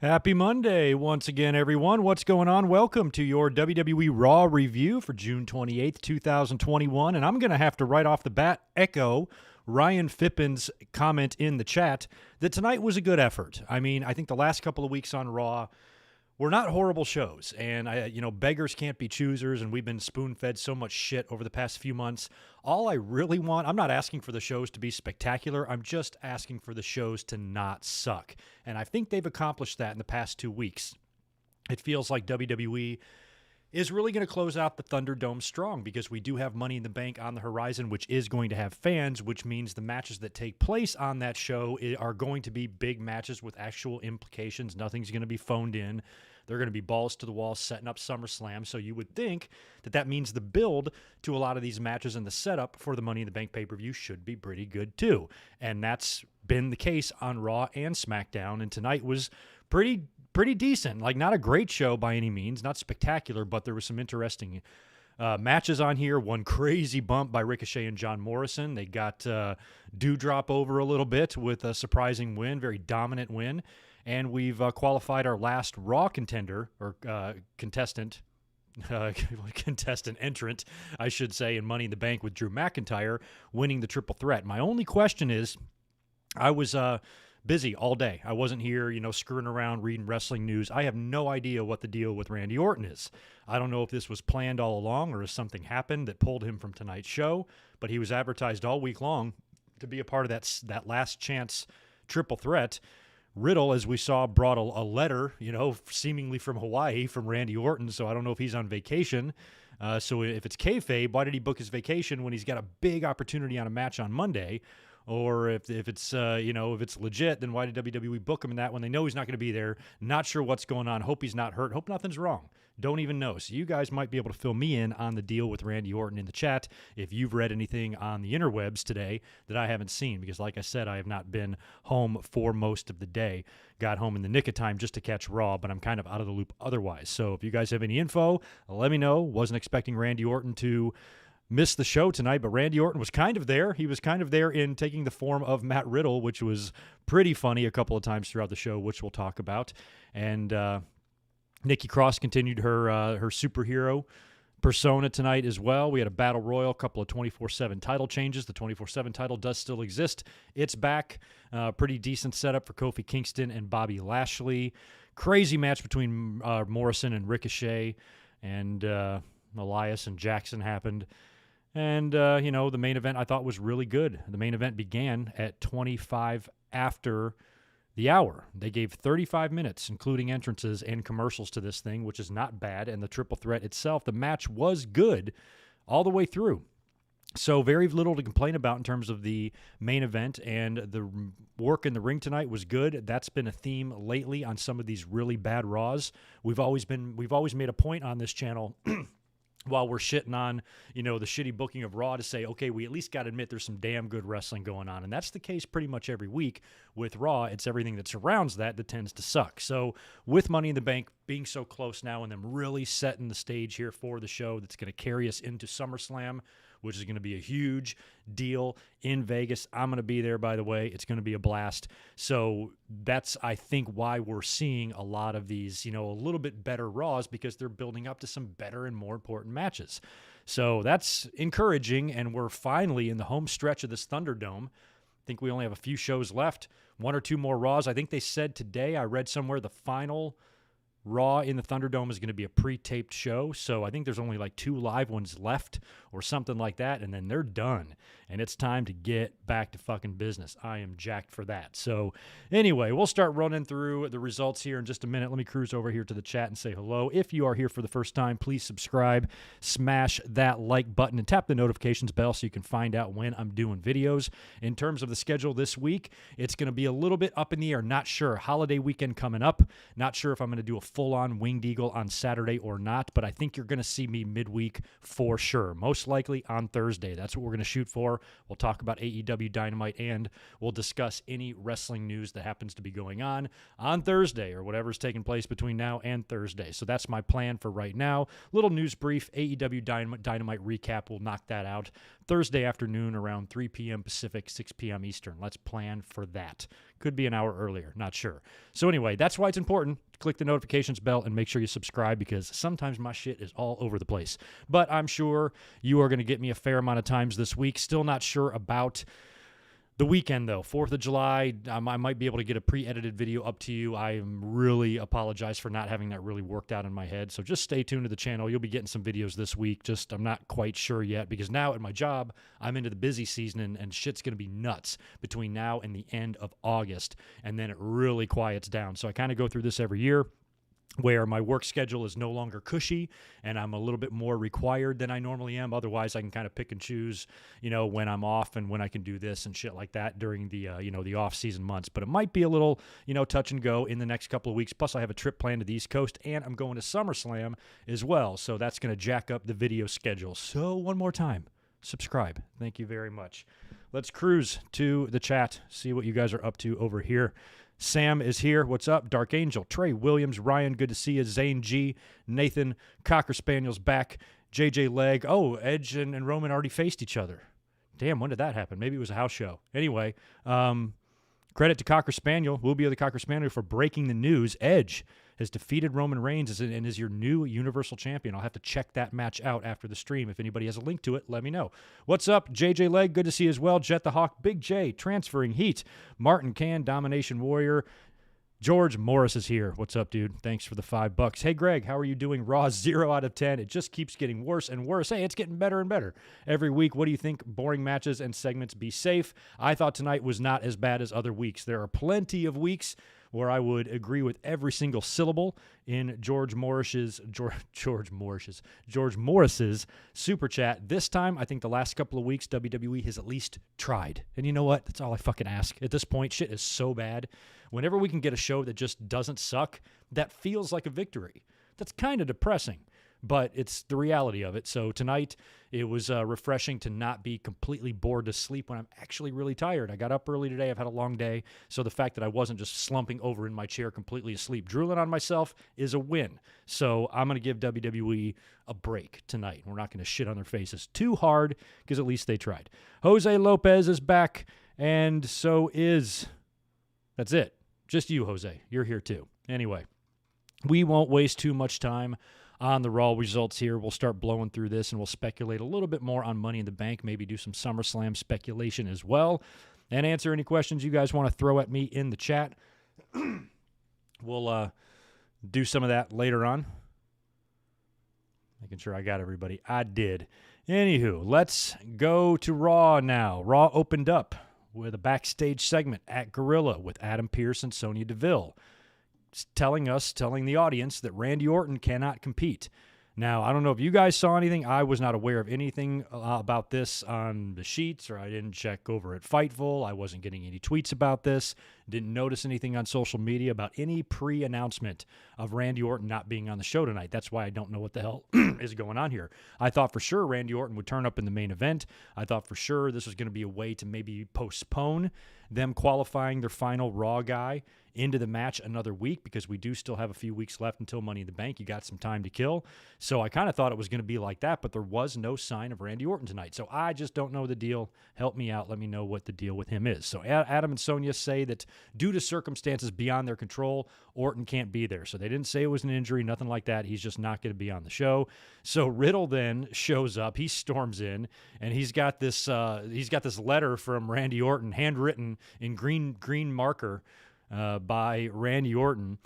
Happy Monday once again, everyone. What's going on? Welcome to your WWE Raw review for June 28th, 2021. And I'm going to have to right off the bat echo Ryan Fippin's comment in the chat that tonight was a good effort. I mean, I think the last couple of weeks on Raw were not horrible shows. And, beggars can't be choosers, and we've been spoon-fed so much shit over the past few months. All I really want, I'm not asking for the shows to be spectacular. I'm just asking for the shows to not suck. And I think they've accomplished that in the past 2 weeks. It feels like WWE is really going to close out the Thunderdome strong because we do have Money in the Bank on the horizon, which is going to have fans, which means the matches that take place on that show are going to be big matches with actual implications. Nothing's going to be phoned in. They're going to be balls to the wall setting up SummerSlam. So you would think that that means the build to a lot of these matches and the setup for the Money in the Bank pay-per-view should be pretty good too. And that's been the case on Raw and SmackDown. And tonight was pretty decent. Like, not a great show by any means, not spectacular, but there was some interesting matches on here. One crazy bump by Ricochet and John Morrison. They got Dewdrop over a little bit with a surprising win, very dominant win. And we've qualified our last Raw contender, or contestant entrant, I should say, in Money in the Bank with Drew McIntyre winning the triple threat. My only question is, I was busy all day. I wasn't here, screwing around reading wrestling news. I have no idea what the deal with Randy Orton is. I don't know if this was planned all along or if something happened that pulled him from tonight's show, but he was advertised all week long to be a part of that last chance triple threat. Riddle, as we saw, brought a letter, seemingly from Hawaii from Randy Orton, so I don't know if he's on vacation. So if it's kayfabe, why did he book his vacation when he's got a big opportunity on a match on Monday? Or if it's if it's legit, then why did WWE book him in that when they know he's not going to be there? Not sure what's going on. Hope he's not hurt. Hope nothing's wrong. Don't even know. So you guys might be able to fill me in on the deal with Randy Orton in the chat if you've read anything on the interwebs today that I haven't seen. Because like I said, I have not been home for most of the day. Got home in the nick of time just to catch Raw, but I'm kind of out of the loop otherwise. So if you guys have any info, let me know. Wasn't expecting Randy Orton to missed the show tonight, but Randy Orton was kind of there. He was kind of there in taking the form of Matt Riddle, which was pretty funny a couple of times throughout the show, which we'll talk about. And Nikki Cross continued her superhero persona tonight as well. We had a battle royal, a couple of 24/7 title changes. The 24/7 title does still exist. It's back. Pretty decent setup for Kofi Kingston and Bobby Lashley. Crazy match between Morrison and Ricochet, and Elias and Jackson happened. And, the main event I thought was really good. The main event began at 25 after the hour. They gave 35 minutes, including entrances and commercials to this thing, which is not bad. And the triple threat itself, the match was good all the way through. So very little to complain about in terms of the main event, and the work in the ring tonight was good. That's been a theme lately on some of these really bad Raws. We've always made a point on this channel while we're shitting on, the shitty booking of Raw, to say, okay, we at least got to admit there's some damn good wrestling going on. And that's the case pretty much every week. With Raw, it's everything that surrounds that tends to suck. So with Money in the Bank being so close now and them really setting the stage here for the show that's going to carry us into SummerSlam, which is going to be a huge deal in Vegas. I'm going to be there, by the way. It's going to be a blast. So that's, I think, why we're seeing a lot of these, a little bit better Raws, because they're building up to some better and more important matches. So that's encouraging, and we're finally in the home stretch of this Thunderdome. I think we only have a few shows left, one or two more Raws. I think they said today, I read somewhere, the final Raw in the Thunderdome is going to be a pre-taped show, so I think there's only like 2 live ones left or something like that, and then they're done, and it's time to get back to fucking business. I am jacked for that. So anyway, we'll start running through the results here in just a minute. Let me cruise over here to the chat and say hello. If you are here for the first time, please subscribe, smash that like button, and tap the notifications bell so you can find out when I'm doing videos. In terms of the schedule this week, it's going to be a little bit up in the air. Not sure. Holiday weekend coming up. Not sure if I'm going to do a full-on Winged Eagle on Saturday or not, but I think you're going to see me midweek for sure. Most likely on Thursday. That's what we're going to shoot for. We'll talk about AEW Dynamite, and we'll discuss any wrestling news that happens to be going on Thursday or whatever's taking place between now and Thursday. So that's my plan for right now. Little news brief, AEW Dynamite recap. We'll knock that out Thursday afternoon around 3 p.m. Pacific, 6 p.m. Eastern. Let's plan for that. Could be an hour earlier, not sure. So anyway, that's why it's important. Click the notifications bell and make sure you subscribe, because sometimes my shit is all over the place. But I'm sure you are going to get me a fair amount of times this week. Still not sure about the weekend, though. 4th of July, I might be able to get a pre-edited video up to you. I really apologize for not having that really worked out in my head. So just stay tuned to the channel. You'll be getting some videos this week. Just I'm not quite sure yet, because now at my job, I'm into the busy season, and shit's going to be nuts between now and the end of August. And then it really quiets down. So I kind of go through this every year, where my work schedule is no longer cushy and I'm a little bit more required than I normally am. Otherwise, I can kind of pick and choose, when I'm off and when I can do this and shit like that during the, the off-season months. But it might be a little, touch and go in the next couple of weeks. Plus, I have a trip planned to the East Coast, and I'm going to SummerSlam as well. So that's going to jack up the video schedule. So one more time, subscribe. Thank you very much. Let's cruise to the chat, see what you guys are up to over here. Sam is here. What's up? Dark Angel, Trey Williams, Ryan, good to see you. Zane G, Nathan, Cocker Spaniel's back. JJ Leg. Oh, Edge and Roman already faced each other. Damn, when did that happen? Maybe it was a house show. Anyway, credit to Cocker Spaniel. We'll be the Cocker Spaniel for breaking the news. Edge has defeated Roman Reigns and is your new Universal Champion. I'll have to check that match out after the stream. If anybody has a link to it, let me know. What's up, JJ Leg? Good to see you as well. Jet the Hawk, Big J, Transferring Heat, Martin Can, Domination Warrior. George Morris is here. What's up, dude? Thanks for the $5. Hey, Greg, how are you doing? Raw 0 out of 10. It just keeps getting worse and worse. Hey, it's getting better and better every week. What do you think? Boring matches and segments. Be safe. I thought tonight was not as bad as other weeks. There are plenty of weeks where I would agree with every single syllable in George Morris's super chat. This time, I think the last couple of weeks, WWE has at least tried. And you know what? That's all I fucking ask. At this point, shit is so bad. Whenever we can get a show that just doesn't suck, that feels like a victory. That's kind of depressing, but it's the reality of it. So tonight, it was refreshing to not be completely bored to sleep when I'm actually really tired. I got up early today. I've had a long day. So the fact that I wasn't just slumping over in my chair completely asleep, drooling on myself, is a win. So I'm going to give WWE a break tonight. We're not going to shit on their faces too hard, because at least they tried. Jose Lopez is back, and so is... That's it. Just you, Jose. You're here too. Anyway, we won't waste too much time on the Raw results here. We'll start blowing through this, and we'll speculate a little bit more on Money in the Bank, maybe do some SummerSlam speculation as well, and answer any questions you guys want to throw at me in the chat. We'll do some of that later on. Making sure I got everybody. I did. Anywho, let's go to Raw now. Raw opened up with a backstage segment at Gorilla with Adam Pearce and Sonya Deville, telling the audience that Randy Orton cannot compete. Now, I don't know if you guys saw anything. I was not aware of anything about this on the sheets, or I didn't check over at Fightful. I wasn't getting any tweets about this. Didn't notice anything on social media about any pre-announcement of Randy Orton not being on the show tonight. That's why I don't know what the hell is going on here. I thought for sure Randy Orton would turn up in the main event. I thought for sure this was going to be a way to maybe postpone them qualifying their final Raw guy into the match another week, because we do still have a few weeks left until Money in the Bank. You got some time to kill. So I kind of thought it was going to be like that, but there was no sign of Randy Orton tonight. So I just don't know the deal. Help me out. Let me know what the deal with him is. So Adam and Sonya say that due to circumstances beyond their control, Orton can't be there. So they didn't say it was an injury, nothing like that. He's just not going to be on the show. So Riddle then shows up. He storms in, and he's got this letter from Randy Orton, handwritten in green marker, by Randy Orton,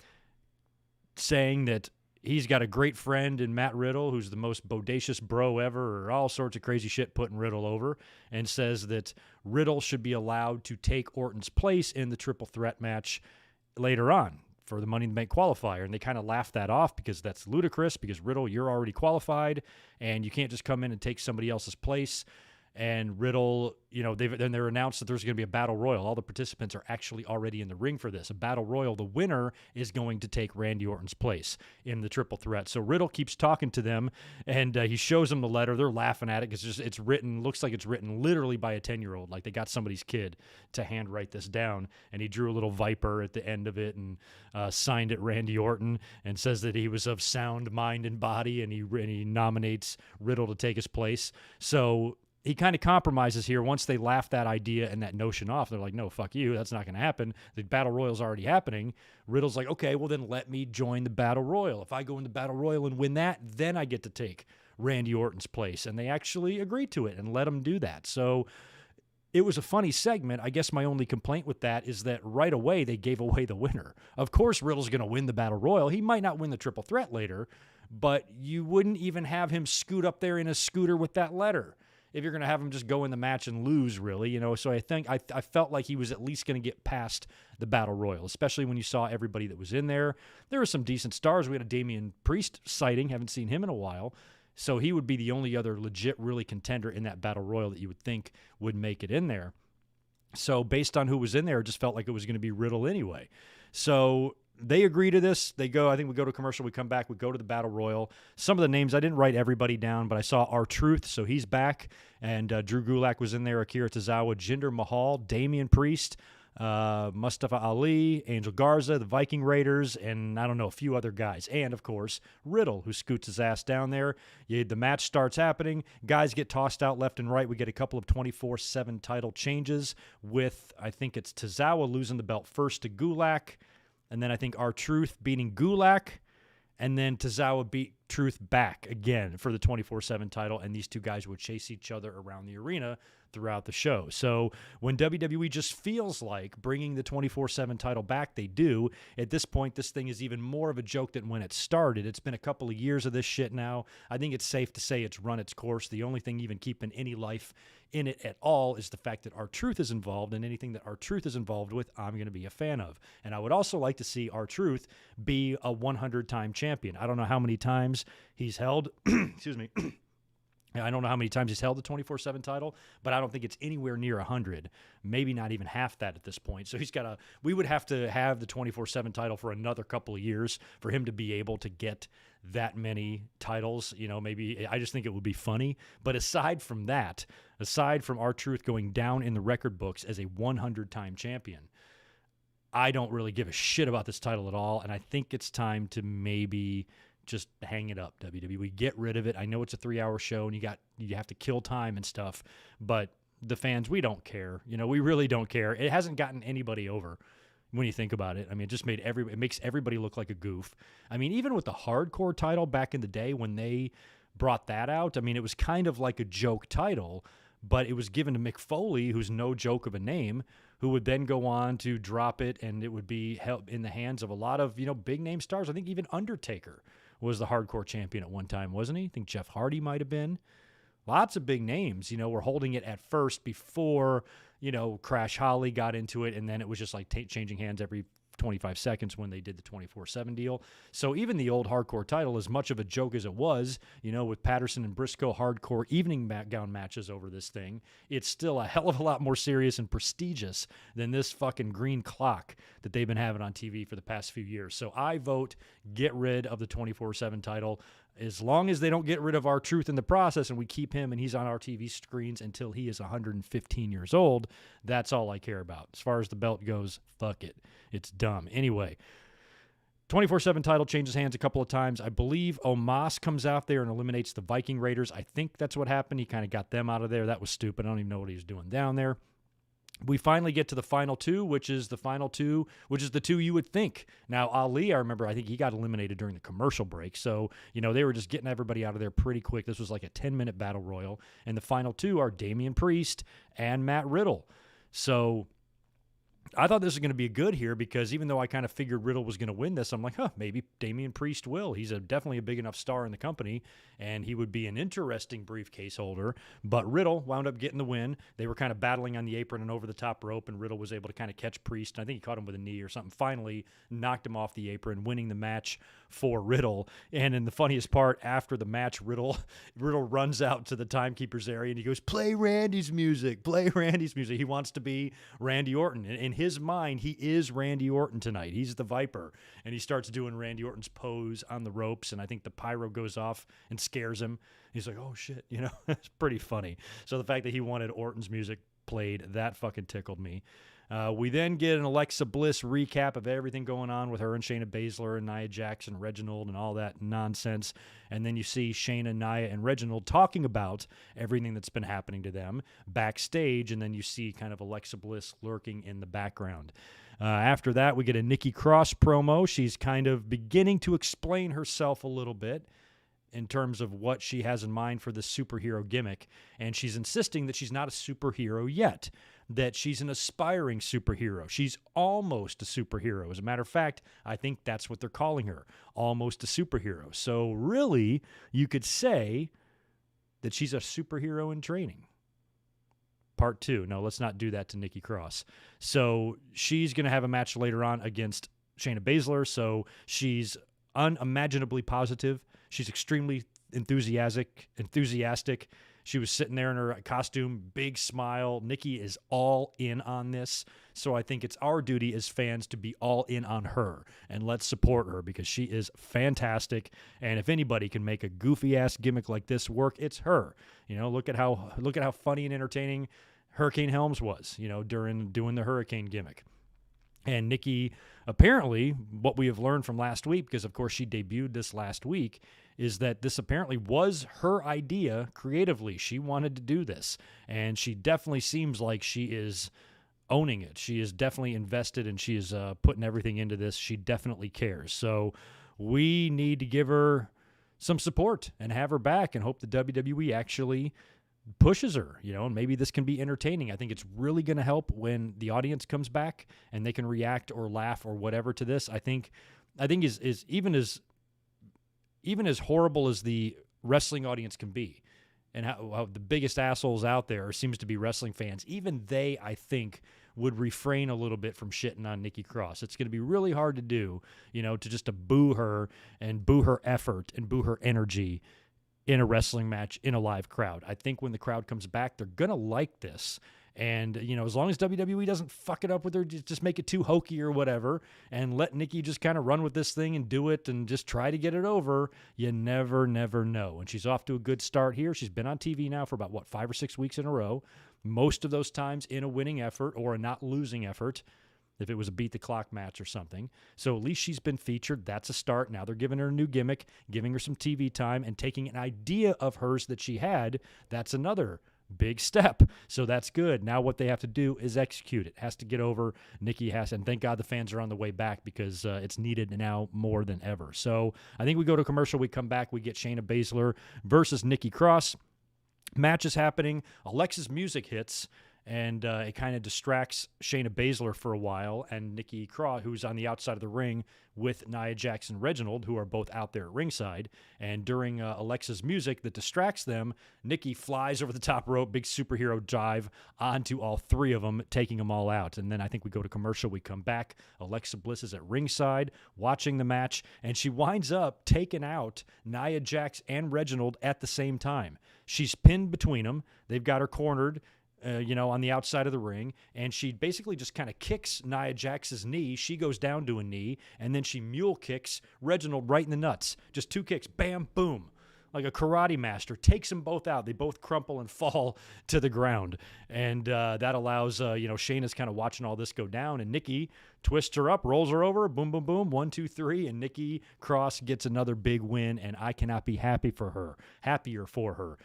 saying that he's got a great friend in Matt Riddle, who's the most bodacious bro ever, or all sorts of crazy shit putting Riddle over, and says that Riddle should be allowed to take Orton's place in the triple threat match later on for the Money in the Bank qualifier. And they kind of laughed that off, because that's ludicrous, because Riddle, you're already qualified, and you can't just come in and take somebody else's place. And Riddle, then they're announced that there's going to be a battle royal. All the participants are actually already in the ring for this. A battle royal. The winner is going to take Randy Orton's place in the triple threat. So Riddle keeps talking to them, and he shows them the letter. They're laughing at it because it's written, looks like it's written literally by a 10-year-old. Like they got somebody's kid to handwrite this down. And he drew a little viper at the end of it and signed it Randy Orton and says that he was of sound mind and body, and he nominates Riddle to take his place. So he kind of compromises here. Once they laugh that idea and that notion off, they're like, no, fuck you. That's not going to happen. The Battle Royal's already happening. Riddle's like, okay, well then let me join the Battle Royal. If I go in the Battle Royal and win that, then I get to take Randy Orton's place. And they actually agreed to it and let him do that. So it was a funny segment. I guess my only complaint with that is that right away they gave away the winner. Of course, Riddle's going to win the Battle Royal. He might not win the triple threat later, but you wouldn't even have him scoot up there in a scooter with that letter if you're going to have him just go in the match and lose, really, So I think I felt like he was at least going to get past the Battle Royal, especially when you saw everybody that was in there. There were some decent stars. We had a Damien Priest sighting. Haven't seen him in a while. So he would be the only other legit, really contender in that Battle Royal that you would think would make it in there. So based on who was in there, it just felt like it was going to be Riddle anyway. So they agree to this. They go, I think we go to commercial, we come back, we go to the Battle Royal. Some of the names, I didn't write everybody down, but I saw R-Truth, so he's back. And Drew Gulak was in there, Akira Tozawa, Jinder Mahal, Damian Priest, Mustafa Ali, Angel Garza, the Viking Raiders, and I don't know, a few other guys. And, of course, Riddle, who scoots his ass down there. The match starts happening. Guys get tossed out left and right. We get a couple of 24/7 title changes with, I think it's Tozawa losing the belt first to Gulak. And then I think R-Truth beating Gulak. And then Tozawa beat Truth back again for the 24/7 title. And these two guys would chase each other around the arena throughout the show. So when WWE just feels like bringing the 24/7 title back, they do. At this point, this thing is even more of a joke than when it started. It's been a couple of years of this shit now. I think it's safe to say it's run its course. The only thing even keeping any life in it at all is the fact that R-Truth is involved, and anything that R-Truth is involved with, I'm going to be a fan of. And I would also like to see R-Truth be a 100-time champion. I don't know how many times he's held, excuse me, I don't know how many times he's held the 24/7 title, but I don't think it's anywhere near 100, maybe not even half that at this point. So we would have to have the 24/7 title for another couple of years for him to be able to get that many titles. Maybe I just think it would be funny. But aside from that, aside from R-Truth going down in the record books as a 100-time champion, I don't really give a shit about this title at all. And I think it's time to maybe just hang it up, WWE. Get rid of it. I know it's a 3-hour show and you have to kill time and stuff, but the fans, we don't care. We really don't care. It hasn't gotten anybody over when you think about it. I mean, it just it makes everybody look like a goof. I mean, even with the hardcore title back in the day when they brought that out, I mean, it was kind of like a joke title, but it was given to Mick Foley, who's no joke of a name, who would then go on to drop it, and it would be held in the hands of a lot of, big name stars. I think even Undertaker was the hardcore champion at one time, wasn't he? I think Jeff Hardy might have been. Lots of big names, were holding it at first before, Crash Holly got into it, and then it was just like changing hands every 25 seconds when they did the 24/7 deal. So even the old hardcore title, as much of a joke as it was, with Patterson and Briscoe hardcore evening gown matches over this thing, it's still a hell of a lot more serious and prestigious than this fucking green clock that they've been having on TV for the past few years. So I vote get rid of the 24/7 title. As long as they don't get rid of R-Truth in the process and we keep him and he's on our TV screens until he is 115 years old, that's all I care about. As far as the belt goes, fuck it. It's dumb. Anyway, 24/7 title changes hands a couple of times. I believe Omos comes out there and eliminates the Viking Raiders. I think that's what happened. He kind of got them out of there. That was stupid. I don't even know what he was doing down there. We finally get to the final two, which is the two you would think. Now, Ali, I think he got eliminated during the commercial break. So, they were just getting everybody out of there pretty quick. This was like a 10-minute battle royal. And the final two are Damian Priest and Matt Riddle. So I thought this was going to be good here because even though I kind of figured Riddle was going to win this, I'm like, maybe Damien Priest will. He's definitely a big enough star in the company, and he would be an interesting briefcase holder. But Riddle wound up getting the win. They were kind of battling on the apron and over the top rope, and Riddle was able to kind of catch Priest. And I think he caught him with a knee or something. Finally knocked him off the apron, winning the match for Riddle. And in the funniest part, after the match, Riddle runs out to the timekeeper's area, and he goes, play Randy's music, play Randy's music. He wants to be Randy Orton. In his mind, he is Randy Orton tonight. He's the Viper. And he starts doing Randy Orton's pose on the ropes, and I think the pyro goes off and scares him. He's like, oh, shit, it's pretty funny. So the fact that he wanted Orton's music played, that fucking tickled me. We then get an Alexa Bliss recap of everything going on with her and Shayna Baszler and Nia Jax and Reginald and all that nonsense. And then you see Shayna, Nia, and Reginald talking about everything that's been happening to them backstage. And then you see kind of Alexa Bliss lurking in the background. After that, we get a Nikki Cross promo. She's kind of beginning to explain herself a little bit in terms of what she has in mind for the superhero gimmick. And she's insisting that she's not a superhero yet, that she's an aspiring superhero. She's almost a superhero. As a matter of fact, I think that's what they're calling her, almost a superhero. So really, you could say that she's a superhero in training. Part 2. No, let's not do that to Nikki Cross. So she's going to have a match later on against Shayna Baszler. So she's unimaginably positive. She's extremely enthusiastic. She was sitting there in her costume, big smile. Nikki is all in on this. So I think it's our duty as fans to be all in on her, and let's support her because she is fantastic. And if anybody can make a goofy ass gimmick like this work, it's her. Look at how funny and entertaining Hurricane Helms was, during doing the hurricane gimmick. And Nikki, apparently, what we have learned from last week, because of course she debuted this last week, is that this apparently was her idea creatively. She wanted to do this, and she definitely seems like she is owning it. She is definitely invested, and she is putting everything into this. She definitely cares. So we need to give her some support and have her back and hope the WWE actually pushes her, and maybe this can be entertaining. I think it's really going to help when the audience comes back and they can react or laugh or whatever to this. I think is even as horrible as the wrestling audience can be, and how the biggest assholes out there seems to be wrestling fans, even they, I think, would refrain a little bit from shitting on Nikki Cross. It's going to be really hard to do, to just to boo her and boo her effort and boo her energy in a wrestling match in a live crowd. I think when the crowd comes back, they're going to like this. And, as long as WWE doesn't fuck it up with her, just make it too hokey or whatever, and let Nikki just kind of run with this thing and do it and just try to get it over, you never know. And she's off to a good start here. She's been on TV now for about, 5 or 6 weeks in a row, most of those times in a winning effort or a not losing effort, if it was a beat the clock match or something. So at least she's been featured. That's a start. Now they're giving her a new gimmick, giving her some TV time, and taking an idea of hers that she had. That's another big step. So that's good. Now what they have to do is execute it. Has to get over. Nikki has, and thank God the fans are on the way back because it's needed now more than ever. So I think we go to commercial. We come back. We get Shayna Baszler versus Nikki Cross. Match is happening. Alexa's music hits. And it kind of distracts Shayna Baszler for a while, and Nikki Cross, who's on the outside of the ring with Nia Jax and Reginald, who are both out there at ringside. And during Alexa's music that distracts them, Nikki flies over the top rope, big superhero dive onto all three of them, taking them all out. And then I think we go to commercial. We come back. Alexa Bliss is at ringside watching the match, and she winds up taking out Nia Jax and Reginald at the same time. She's pinned between them. They've got her cornered, on the outside of the ring, and she basically just kind of kicks Nia Jax's knee. She goes down to a knee, and then she mule kicks Reginald right in the nuts. Just 2 kicks, bam, boom. Like a karate master, takes them both out. They both crumple and fall to the ground. And that allows, Shayna's kind of watching all this go down, and Nikki twists her up, rolls her over, boom, boom, boom, 1, 2, 3, and Nikki Cross gets another big win, and I cannot be happier for her.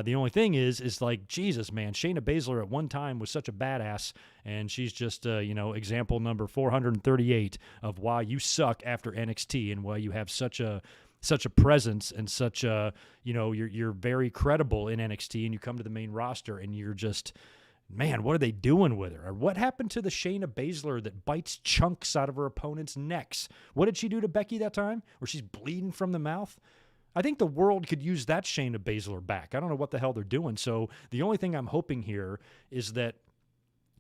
The only thing is like, Jesus, man, Shayna Baszler at one time was such a badass, and she's just, example number 438 of why you suck after NXT and why you have such a presence and such a, you're very credible in NXT, and you come to the main roster and you're just man, what are they doing with her? Or what happened to the Shayna Baszler that bites chunks out of her opponent's necks? What did she do to Becky that time? Where she's bleeding from the mouth? I think the world could use that Shayna Baszler back. I don't know what the hell they're doing. So the only thing I'm hoping here is that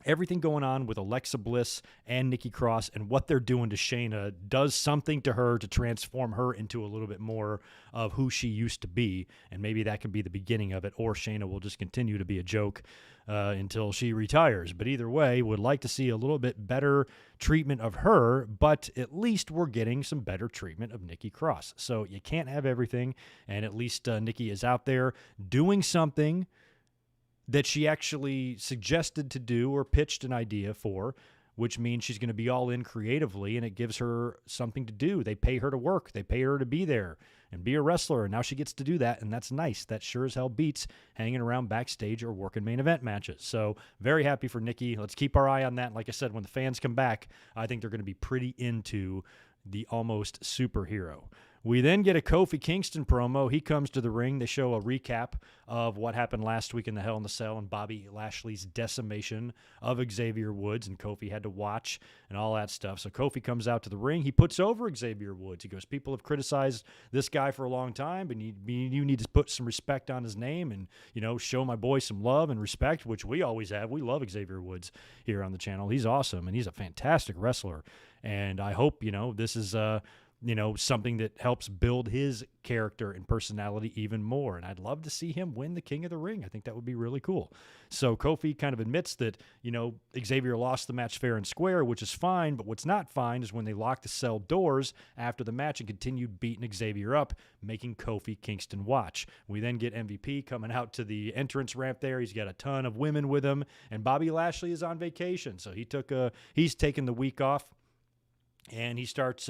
everything going on with Alexa Bliss and Nikki Cross and what they're doing to Shayna does something to her to transform her into a little bit more of who she used to be. And maybe that can be the beginning of it, or Shayna will just continue to be a joke until she retires. But either way, would like to see a little bit better treatment of her, but at least we're getting some better treatment of Nikki Cross. So you can't have everything, and at least Nikki is out there doing something that she actually suggested to do or pitched an idea for, which means she's going to be all in creatively, and it gives her something to do. They pay her to work. They pay her to be there and be a wrestler, and now she gets to do that, and that's nice. That sure as hell beats hanging around backstage or working main event matches. So very happy for Nikki. Let's keep our eye on that. And like I said, when the fans come back, I think they're going to be pretty into the almost superhero. We then get a Kofi Kingston promo. He comes to the ring. They show a recap of what happened last week in the Hell in the Cell and Bobby Lashley's decimation of Xavier Woods, and Kofi had to watch and all that stuff. So Kofi comes out to the ring. He puts over Xavier Woods. He goes, people have criticized this guy for a long time, but you need to put some respect on his name and, show my boy some love and respect, which we always have. We love Xavier Woods here on the channel. He's awesome, and he's a fantastic wrestler. And I hope, this is something that helps build his character and personality even more. And I'd love to see him win the King of the Ring. I think that would be really cool. So Kofi kind of admits that, Xavier lost the match fair and square, which is fine. But what's not fine is when they locked the cell doors after the match and continued beating Xavier up, making Kofi Kingston watch. We then get MVP coming out to the entrance ramp there. He's got a ton of women with him, and Bobby Lashley is on vacation. So he's taken the week off, and he starts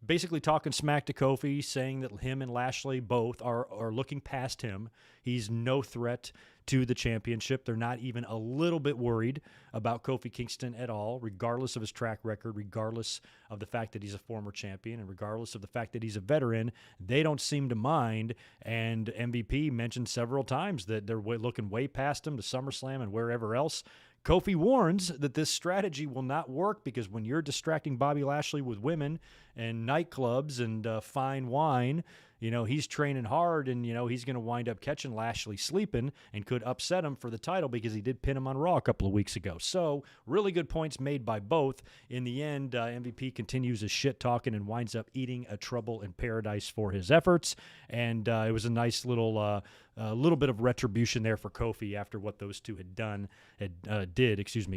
basically talking smack to Kofi, saying that him and Lashley both are looking past him. He's no threat to the championship. They're not even a little bit worried about Kofi Kingston at all, regardless of his track record, regardless of the fact that he's a former champion, and regardless of the fact that he's a veteran. They don't seem to mind, and MVP mentioned several times that they're looking way past him to SummerSlam and wherever else. Kofi warns that this strategy will not work because when you're distracting Bobby Lashley with women and nightclubs and fine wine, he's training hard, and, he's going to wind up catching Lashley sleeping and could upset him for the title because he did pin him on Raw a couple of weeks ago. So really good points made by both. In the end, MVP continues his shit talking and winds up eating a trouble in paradise for his efforts. And it was a nice little bit of retribution there for Kofi after what those two did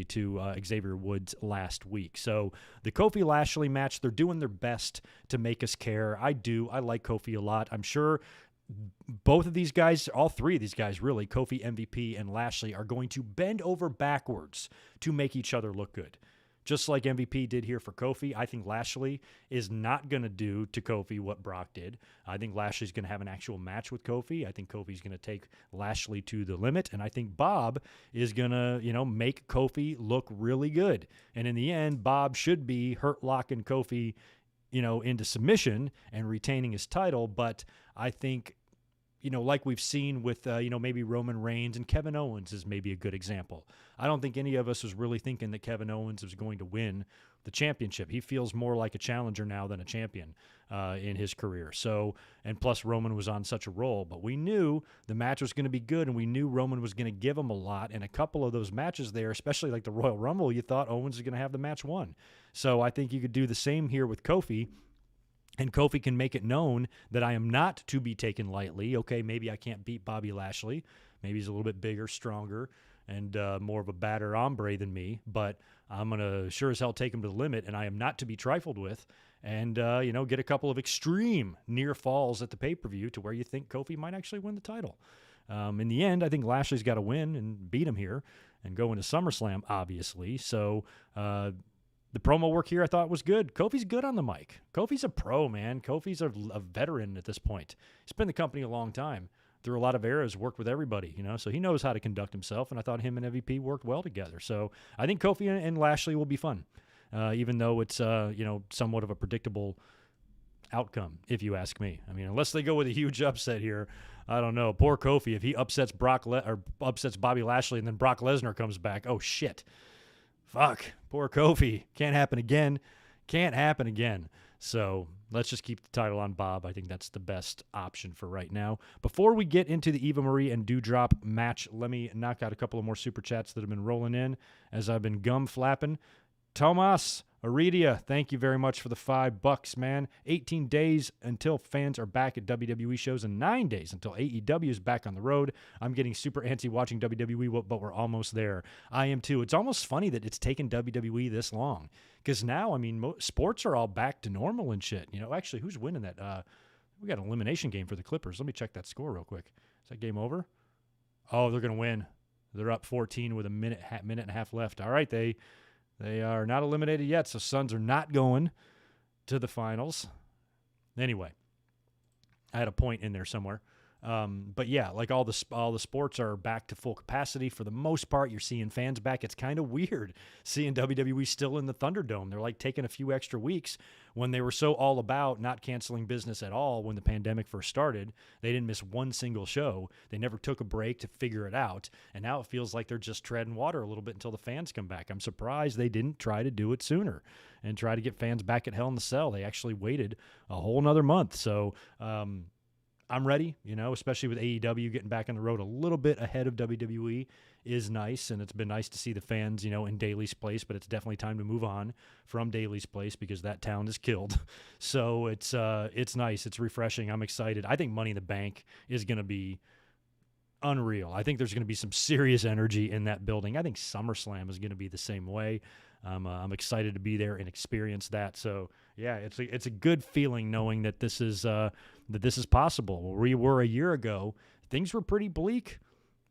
to Xavier Woods last week. So the Kofi Lashley match, they're doing their best to make us care. I like Kofi a lot. I'm sure both of these guys, all three of these guys really, Kofi, MVP, and Lashley, are going to bend over backwards to make each other look good. Just like MVP did here for Kofi, I think Lashley is not going to do to Kofi what Brock did. I think Lashley's going to have an actual match with Kofi. I think Kofi's going to take Lashley to the limit. And I think Bob is going to, make Kofi look really good. And in the end, Bob should be hurt locking Kofi, into submission and retaining his title. But I think, like we've seen with, maybe Roman Reigns and Kevin Owens is maybe a good example. I don't think any of us was really thinking that Kevin Owens was going to win the championship. He feels more like a challenger now than a champion in his career. So, and plus Roman was on such a roll, but we knew the match was going to be good, and we knew Roman was going to give him a lot. And a couple of those matches there, especially like the Royal Rumble, you thought Owens was going to have the match won. So I think you could do the same here with Kofi. And Kofi can make it known that I am not to be taken lightly. Okay, maybe I can't beat Bobby Lashley. Maybe he's a little bit bigger, stronger, and more of a badder hombre than me. But I'm going to sure as hell take him to the limit, and I am not to be trifled with. And, get a couple of extreme near falls at the pay-per-view to where you think Kofi might actually win the title. In the end, I think Lashley's got to win and beat him here and go into SummerSlam, obviously. So, the promo work here I thought was good. Kofi's good on the mic. Kofi's a pro, man. Kofi's a veteran at this point. He's been in the company a long time. Through a lot of eras, worked with everybody, so he knows how to conduct himself, and I thought him and MVP worked well together. So I think Kofi and Lashley will be fun, even though it's, somewhat of a predictable outcome, if you ask me. I mean, unless they go with a huge upset here, I don't know. Poor Kofi, if he upsets or upsets Bobby Lashley and then Brock Lesnar comes back, oh shit. Fuck. Poor Kofi. Can't happen again. Can't happen again. So let's just keep the title on Bob. I think that's the best option for right now. Before we get into the Eva Marie and Doudrop match, let me knock out a couple of more super chats that have been rolling in as I've been gum flapping. Tomas Aridia, thank you very much for the $5, man. 18 days until fans are back at WWE shows and 9 days until AEW is back on the road. I'm getting super antsy watching WWE, but we're almost there. I am too. It's almost funny that it's taken WWE this long because now, I mean, sports are all back to normal and shit. You know, actually, who's winning that? We got an elimination game for the Clippers. Let me check that score real quick. Is that game over? Oh, they're going to win. They're up 14 with a minute and a half left. All right, They are not eliminated yet, so Suns are not going to the finals. Anyway, I had a point in there somewhere. But yeah, like all the sports are back to full capacity for the most part. You're seeing fans back. It's kind of weird seeing WWE still in the Thunderdome. They're like taking a few extra weeks when they were so all about not canceling business at all when the pandemic first started. They didn't miss one single show. They never took a break to figure it out. And now it feels like they're just treading water a little bit until the fans come back. I'm surprised they didn't try to do it sooner and try to get fans back at Hell in the Cell. They actually waited a whole nother month. So, I'm ready, you know, especially with AEW getting back on the road a little bit ahead of WWE is nice, and it's been nice to see the fans, you know, in Daly's place, but it's definitely time to move on from Daly's place because that town is killed. So it's nice. It's refreshing. I'm excited. I think Money in the Bank is going to be unreal. I think there's going to be some serious energy in that building. I think SummerSlam is going to be the same way. I'm excited to be there and experience that. So yeah, it's a good feeling knowing that this is possible. Where we were a year ago, things were pretty bleak.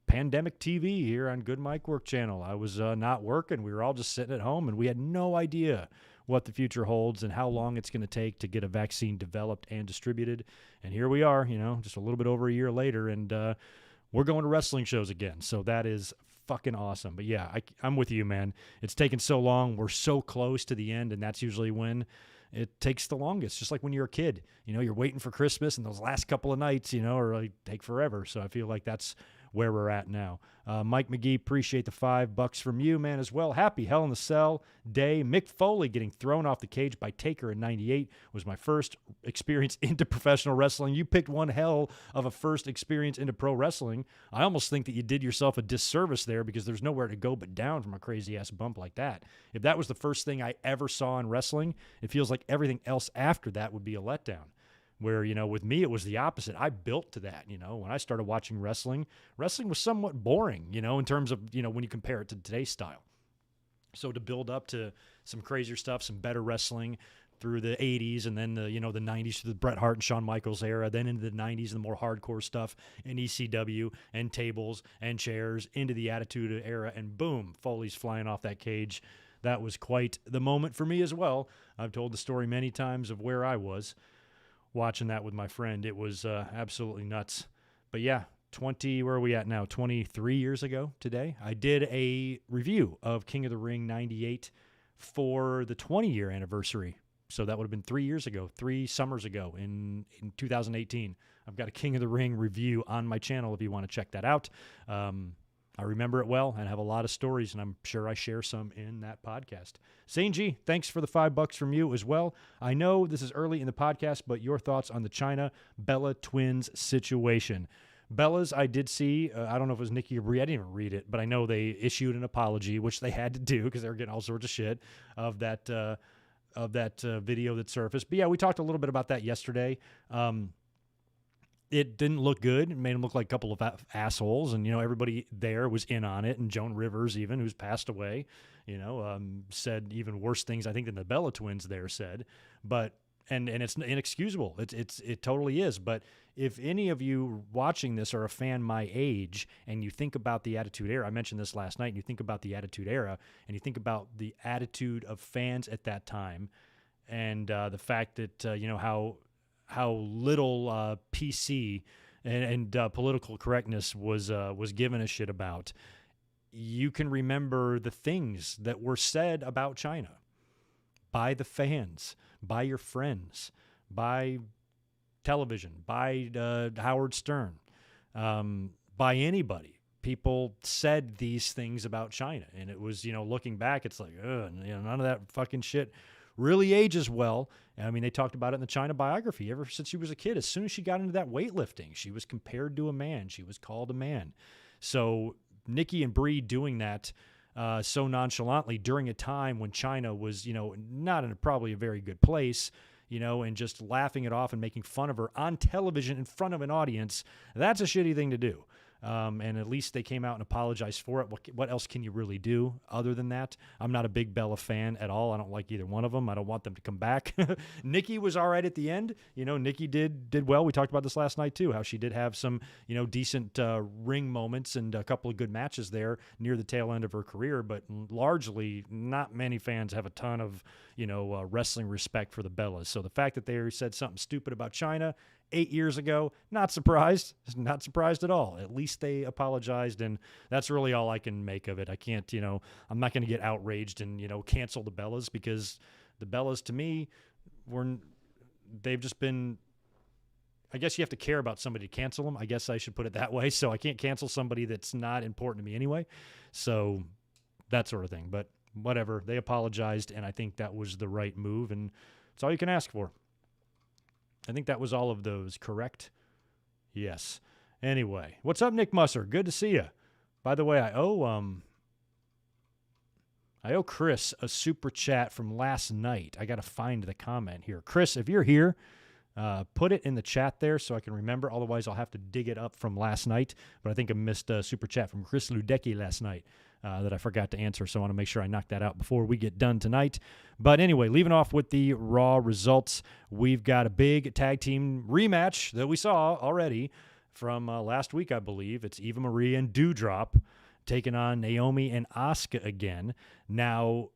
Pandemic TV here on Good Mike Work Channel. I was not working. We were all just sitting at home, and we had no idea what the future holds and how long it's going to take to get a vaccine developed and distributed. And here we are, you know, just a little bit over a year later, and we're going to wrestling shows again. So that is fucking awesome. But yeah, I'm with you, man. It's taken so long. We're so close to the end, and that's usually when it takes the longest. Just like when you're a kid, you know, you're waiting for Christmas, and those last couple of nights, you know, are like take forever. So I feel like that's where we're at now. Mike McGee, appreciate the $5 from you, man, as well. Happy Hell in the Cell day. Mick Foley getting thrown off the cage by Taker in 98 was my first experience into professional wrestling. You picked one hell of a first experience into pro wrestling. I almost think that you did yourself a disservice there because there's nowhere to go but down from a crazy-ass bump like that. If that was the first thing I ever saw in wrestling, it feels like everything else after that would be a letdown. Where, you know, with me, it was the opposite. I built to that, you know. When I started watching wrestling was somewhat boring, you know, in terms of, you know, when you compare it to today's style. So to build up to some crazier stuff, some better wrestling through the 80s and then the, you know, the 90s to the Bret Hart and Shawn Michaels era, then into the 90s, the more hardcore stuff in ECW and tables and chairs into the Attitude Era, and boom, Foley's flying off that cage. That was quite the moment for me as well. I've told the story many times of where I was watching that with my friend. It was absolutely nuts. But yeah, where are we at now? 23 years ago today, I did a review of King of the Ring 98 for the 20-year anniversary. So that would have been 3 years ago, 3 summers ago in 2018. I've got a King of the Ring review on my channel if you want to check that out. I remember it well and have a lot of stories, and I'm sure I share some in that podcast. Zane G, thanks for the $5 from you as well. I know this is early in the podcast, but your thoughts on the Chyna Bella twins situation. Bella's, I did see, I don't know if it was Nikki or Brie, I didn't even read it, but I know they issued an apology, which they had to do because they were getting all sorts of shit of that video that surfaced. But yeah, we talked a little bit about that yesterday. It didn't look good. It made them look like a couple of assholes. And, you know, everybody there was in on it. And Joan Rivers, even, who's passed away, you know, said even worse things, I think, than the Bella twins there said. But, and it's inexcusable. It totally is. But if any of you watching this are a fan my age and you think about the Attitude Era, I mentioned this last night, and you think about the Attitude Era and you think about the attitude of fans at that time and the fact that, you know, how little PC and political correctness was given a shit about, you can remember the things that were said about Chyna by the fans, by your friends, by television, by Howard Stern. by anybody. People said these things about China, and it was, looking back, it's like, none of that fucking shit really ages well. I mean, they talked about it in the China biography. Ever since she was a kid, as soon as she got into that weightlifting, she was compared to a man. She was called a man. So Nikki and Brie doing that so nonchalantly during a time when China was, not in probably a very good place, and just laughing it off and making fun of her on television in front of an audience, that's a shitty thing to do. And at least they came out and apologized for it. What else can you really do other than that? I'm not a big Bella fan at all. I don't like either one of them. I don't want them to come back. Nikki was all right at the end. Nikki did well. We talked about this last night too, how she did have some, decent ring moments and a couple of good matches there near the tail end of her career. But largely, not many fans have a ton of, wrestling respect for the Bellas. So the fact that they said something stupid about China 8 years ago, not surprised at all. At least they apologized, and that's really all I can make of it. I can't, I'm not going to get outraged and, cancel the Bellas, because the Bellas, to me, they've just been, I guess you have to care about somebody to cancel them. I guess I should put it that way. So I can't cancel somebody that's not important to me anyway. So that sort of thing. But whatever, they apologized, and I think that was the right move, and it's all you can ask for. I think that was all of those, correct? Yes. Anyway, what's up, Nick Musser? Good to see you. By the way, I owe Chris a super chat from last night. I got to find the comment here. Chris, if you're here, put it in the chat there so I can remember. Otherwise, I'll have to dig it up from last night. But I think I missed a super chat from Chris Ludecki last night that I forgot to answer, so I want to make sure I knock that out before we get done tonight. But anyway, leaving off with the Raw results, we've got a big tag team rematch that we saw already from last week, I believe. It's Eva Marie and Doudrop taking on Naomi and Asuka again. Now,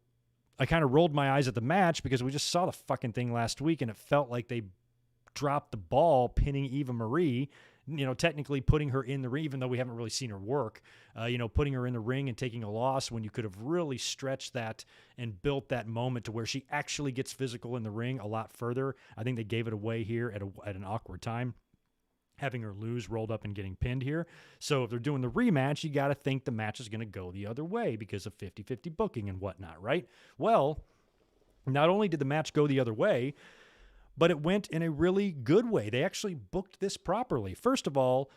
I kind of rolled my eyes at the match because we just saw the fucking thing last week, and it felt like they dropped the ball pinning Eva Marie, technically putting her in the ring, even though we haven't really seen her work, putting her in the ring and taking a loss when you could have really stretched that and built that moment to where she actually gets physical in the ring a lot further. I think they gave it away here at an awkward time, having her lose, rolled up, and getting pinned here. So if they're doing the rematch, you got to think the match is going to go the other way because of 50-50 booking and whatnot, right? Well, not only did the match go the other way, but it went in a really good way. They actually booked this properly. First of all,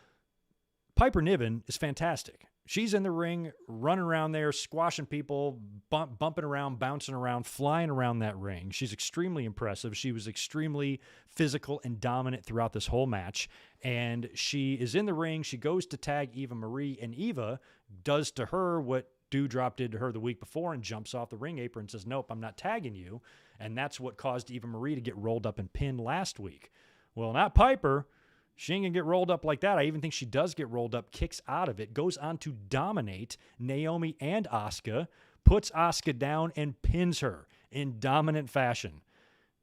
Piper Niven is fantastic. She's in the ring, running around there, squashing people, bumping around, bouncing around, flying around that ring. She's extremely impressive. She was extremely physical and dominant throughout this whole match. And she is in the ring. She goes to tag Eva Marie, and Eva does to her what Doudrop did to her the week before and jumps off the ring apron and says, nope, I'm not tagging you. And that's what caused Eva Marie to get rolled up and pinned last week. Well, not Piper. She ain't going to get rolled up like that. I even think she does get rolled up, kicks out of it, goes on to dominate Naomi and Asuka, puts Asuka down and pins her in dominant fashion.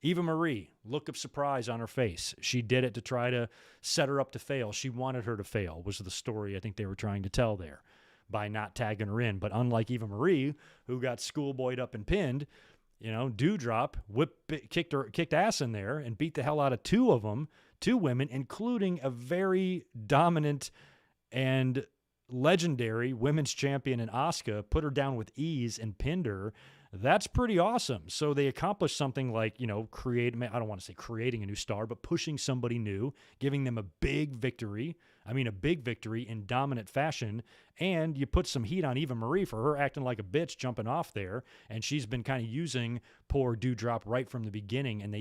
Eva Marie, look of surprise on her face. She did it to try to set her up to fail. She wanted her to fail, was the story I think they were trying to tell there by not tagging her in. But unlike Eva Marie, who got schoolboyed up and pinned, Doudrop kicked ass in there and beat the hell out of two women, including a very dominant and legendary women's champion in Asuka, put her down with ease and pinned her. That's pretty awesome. So they accomplished something like, I don't want to say creating a new star, but pushing somebody new, giving them a big victory. A big victory in dominant fashion. And you put some heat on Eva Marie for her acting like a bitch jumping off there. And she's been kind of using poor Doudrop right from the beginning. And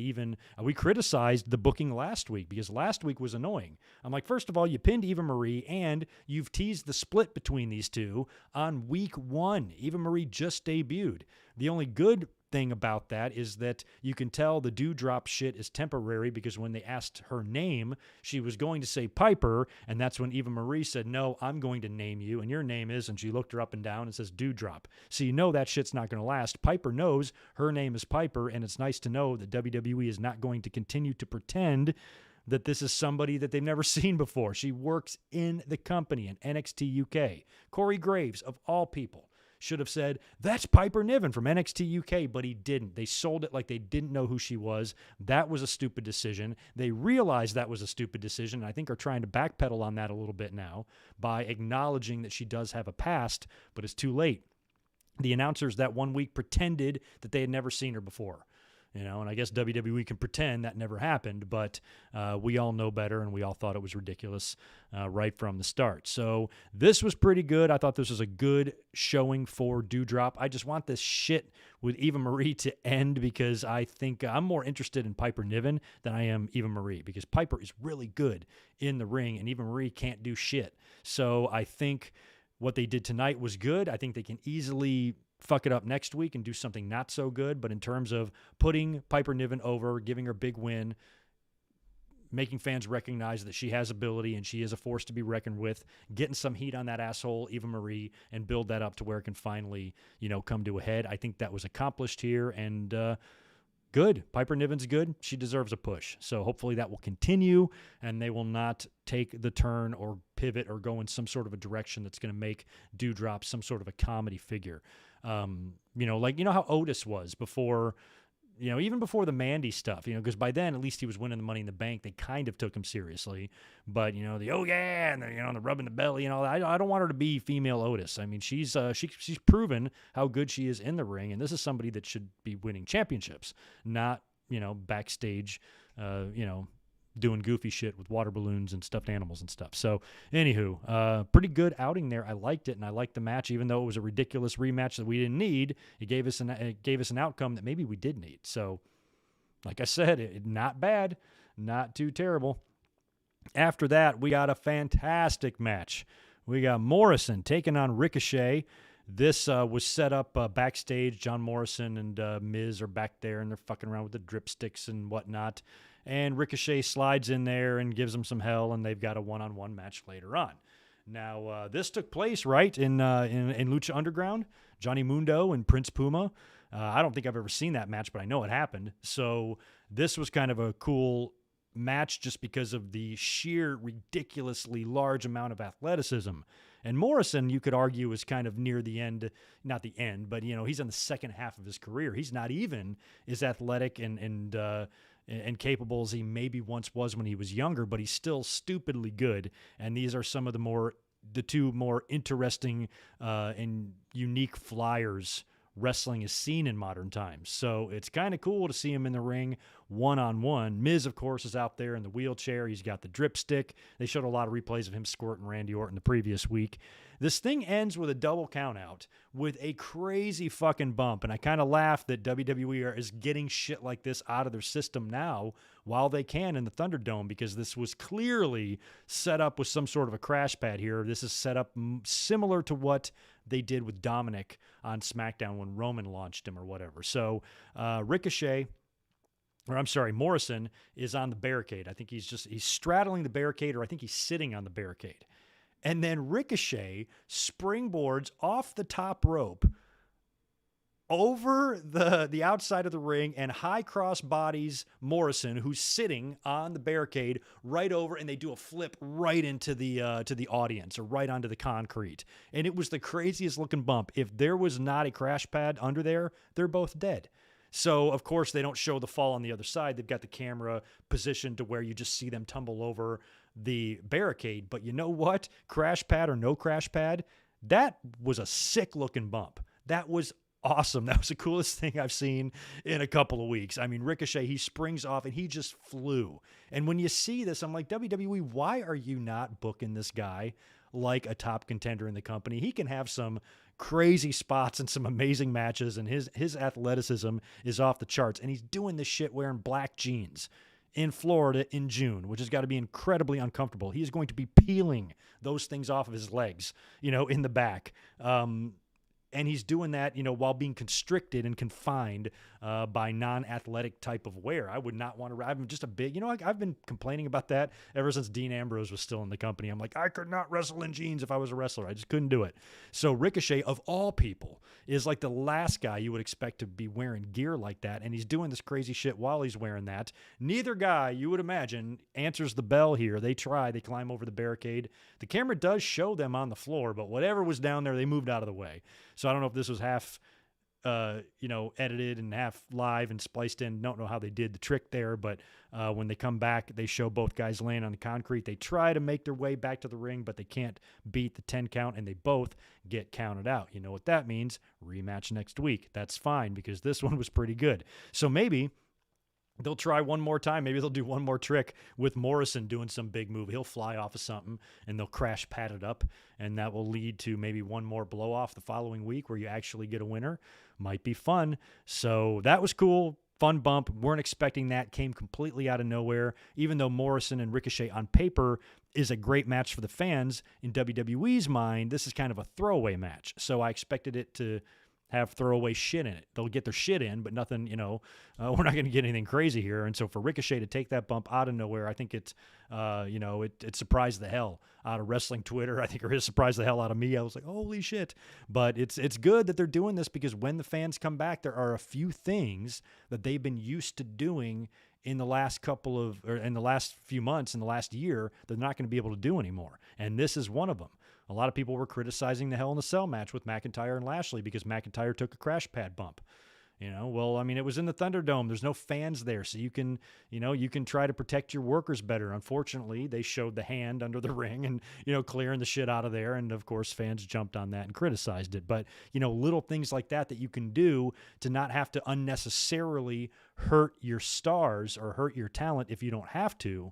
we criticized the booking last week because last week was annoying. I'm like, first of all, you pinned Eva Marie and you've teased the split between these two on week 1. Eva Marie just debuted. The only good thing about that is that you can tell the Doudrop shit is temporary because when they asked her name, she was going to say Piper, and that's when Eva Marie said, no, I'm going to name you, and your name is, and she looked her up and down and says Doudrop. So you know that shit's not going to last. Piper knows her name is Piper, and it's nice to know that WWE is not going to continue to pretend that this is somebody that they've never seen before. She works in the company in NXT UK. Corey Graves, of all people, should have said, that's Piper Niven from NXT UK, but he didn't. They sold it like they didn't know who she was. That was a stupid decision. They realized that was a stupid decision, and I think are trying to backpedal on that a little bit now by acknowledging that she does have a past, but it's too late. The announcers that 1 week pretended that they had never seen her before. And I guess WWE can pretend that never happened, but we all know better, and we all thought it was ridiculous right from the start. So this was pretty good. I thought this was a good showing for Doudrop. I just want this shit with Eva Marie to end because I think I'm more interested in Piper Niven than I am Eva Marie because Piper is really good in the ring, and Eva Marie can't do shit. So I think what they did tonight was good. I think they can easily fuck it up next week and do something not so good. But in terms of putting Piper Niven over, giving her a big win, making fans recognize that she has ability and she is a force to be reckoned with, getting some heat on that asshole, Eva Marie, and build that up to where it can finally, come to a head. I think that was accomplished here, and good. Piper Niven's good. She deserves a push. So hopefully that will continue, and they will not take the turn or pivot or go in some sort of a direction that's going to make Doudrop some sort of a comedy figure. How Otis was before, even before the Mandy stuff, because by then at least he was winning the Money in the Bank. They kind of took him seriously, but the oh yeah, and the rubbing the belly, I don't want her to be female Otis. I mean, she's proven how good she is in the ring, and this is somebody that should be winning championships, not backstage, doing goofy shit with water balloons and stuffed animals and stuff. So, anywho, pretty good outing there. I liked it, and I liked the match, even though it was a ridiculous rematch that we didn't need. It gave us an outcome that maybe we did need. So, like I said, not bad, not too terrible. After that, we got a fantastic match. We got Morrison taking on Ricochet. This was set up backstage. John Morrison and Miz are back there, and they're fucking around with the dripsticks and whatnot. And Ricochet slides in there and gives them some hell, and they've got a one-on-one match later on. Now, this took place, right, in Lucha Underground. Johnny Mundo and Prince Puma. I don't think I've ever seen that match, but I know it happened. So this was kind of a cool match just because of the sheer ridiculously large amount of athleticism. And Morrison, you could argue, is kind of near the end, not the end, but, he's in the second half of his career. He's not even as athletic and capable as he maybe once was when he was younger, but he's still stupidly good. And these are some of the two more interesting and unique flyers wrestling is seen in modern times. So it's kind of cool to see him in the ring one-on-one. Miz, of course, is out there in the wheelchair. He's got the dripstick. They showed a lot of replays of him squirting Randy Orton the previous week. This thing ends with a double countout with a crazy fucking bump. And I kind of laugh that WWE is getting shit like this out of their system now while they can in the Thunderdome, because this was clearly set up with some sort of a crash pad here. This is set up similar to what they did with Dominic on SmackDown when Roman launched him or whatever. So Morrison is on the barricade. I think he's straddling the barricade, or I think he's sitting on the barricade. And then Ricochet springboards off the top rope over the outside of the ring and high cross bodies Morrison, who's sitting on the barricade, right over, and they do a flip right into the audience, or right onto the concrete. And it was the craziest looking bump. If there was not a crash pad under there, they're both dead. So, of course, they don't show the fall on the other side. They've got the camera positioned to where you just see them tumble over the barricade. But you know what? Crash pad or no crash pad, that was a sick-looking bump. That was awesome. That was the coolest thing I've seen in a couple of weeks. I mean, Ricochet, he springs off and he just flew. And when you see this, I'm like, WWE, why are you not booking this guy like a top contender in the company? He can have some crazy spots and some amazing matches, and his athleticism is off the charts. And he's doing this shit wearing black jeans in Florida in June, which has got to be incredibly uncomfortable. He is going to be peeling those things off of his legs, in the back. And he's doing that, while being constricted and confined by non-athletic type of wear. I would not want to. I'm just a big, I've been complaining about that ever since Dean Ambrose was still in the company. I'm like, I could not wrestle in jeans if I was a wrestler. I just couldn't do it. So Ricochet, of all people, is like the last guy you would expect to be wearing gear like that. And he's doing this crazy shit while he's wearing that. Neither guy, you would imagine, answers the bell here. They climb over the barricade. The camera does show them on the floor, but whatever was down there, they moved out of the way. So I don't know if this was half edited and half live and spliced in. Don't know how they did the trick there, but when they come back, they show both guys laying on the concrete. They try to make their way back to the ring, but they can't beat the 10 count, and they both get counted out. You know what that means? Rematch next week. That's fine because this one was pretty good. So maybe they'll try one more time. Maybe they'll do one more trick with Morrison doing some big move. He'll fly off of something, and they'll crash pad it up, and that will lead to maybe one more blow off the following week where you actually get a winner. Might be fun. So that was cool. Fun bump. Weren't expecting that. Came completely out of nowhere. Even though Morrison and Ricochet on paper is a great match for the fans, in WWE's mind, this is kind of a throwaway match. So I expected it to have throwaway shit in it. They'll get their shit in, but nothing, we're not going to get anything crazy here. And so for Ricochet to take that bump out of nowhere, I think it surprised the hell out of wrestling Twitter. I think it surprised the hell out of me. I was like, holy shit. But it's good that they're doing this because when the fans come back, there are a few things that they've been used to doing in the last in the last few months, in the last year, they're not going to be able to do anymore. And this is one of them. A lot of people were criticizing the Hell in a Cell match with McIntyre and Lashley because McIntyre took a crash pad bump. It was in the Thunderdome. There's no fans there, so you can try to protect your workers better. Unfortunately, they showed the hand under the ring and, clearing the shit out of there. And of course, fans jumped on that and criticized it. But, little things like that you can do to not have to unnecessarily hurt your stars or hurt your talent if you don't have to,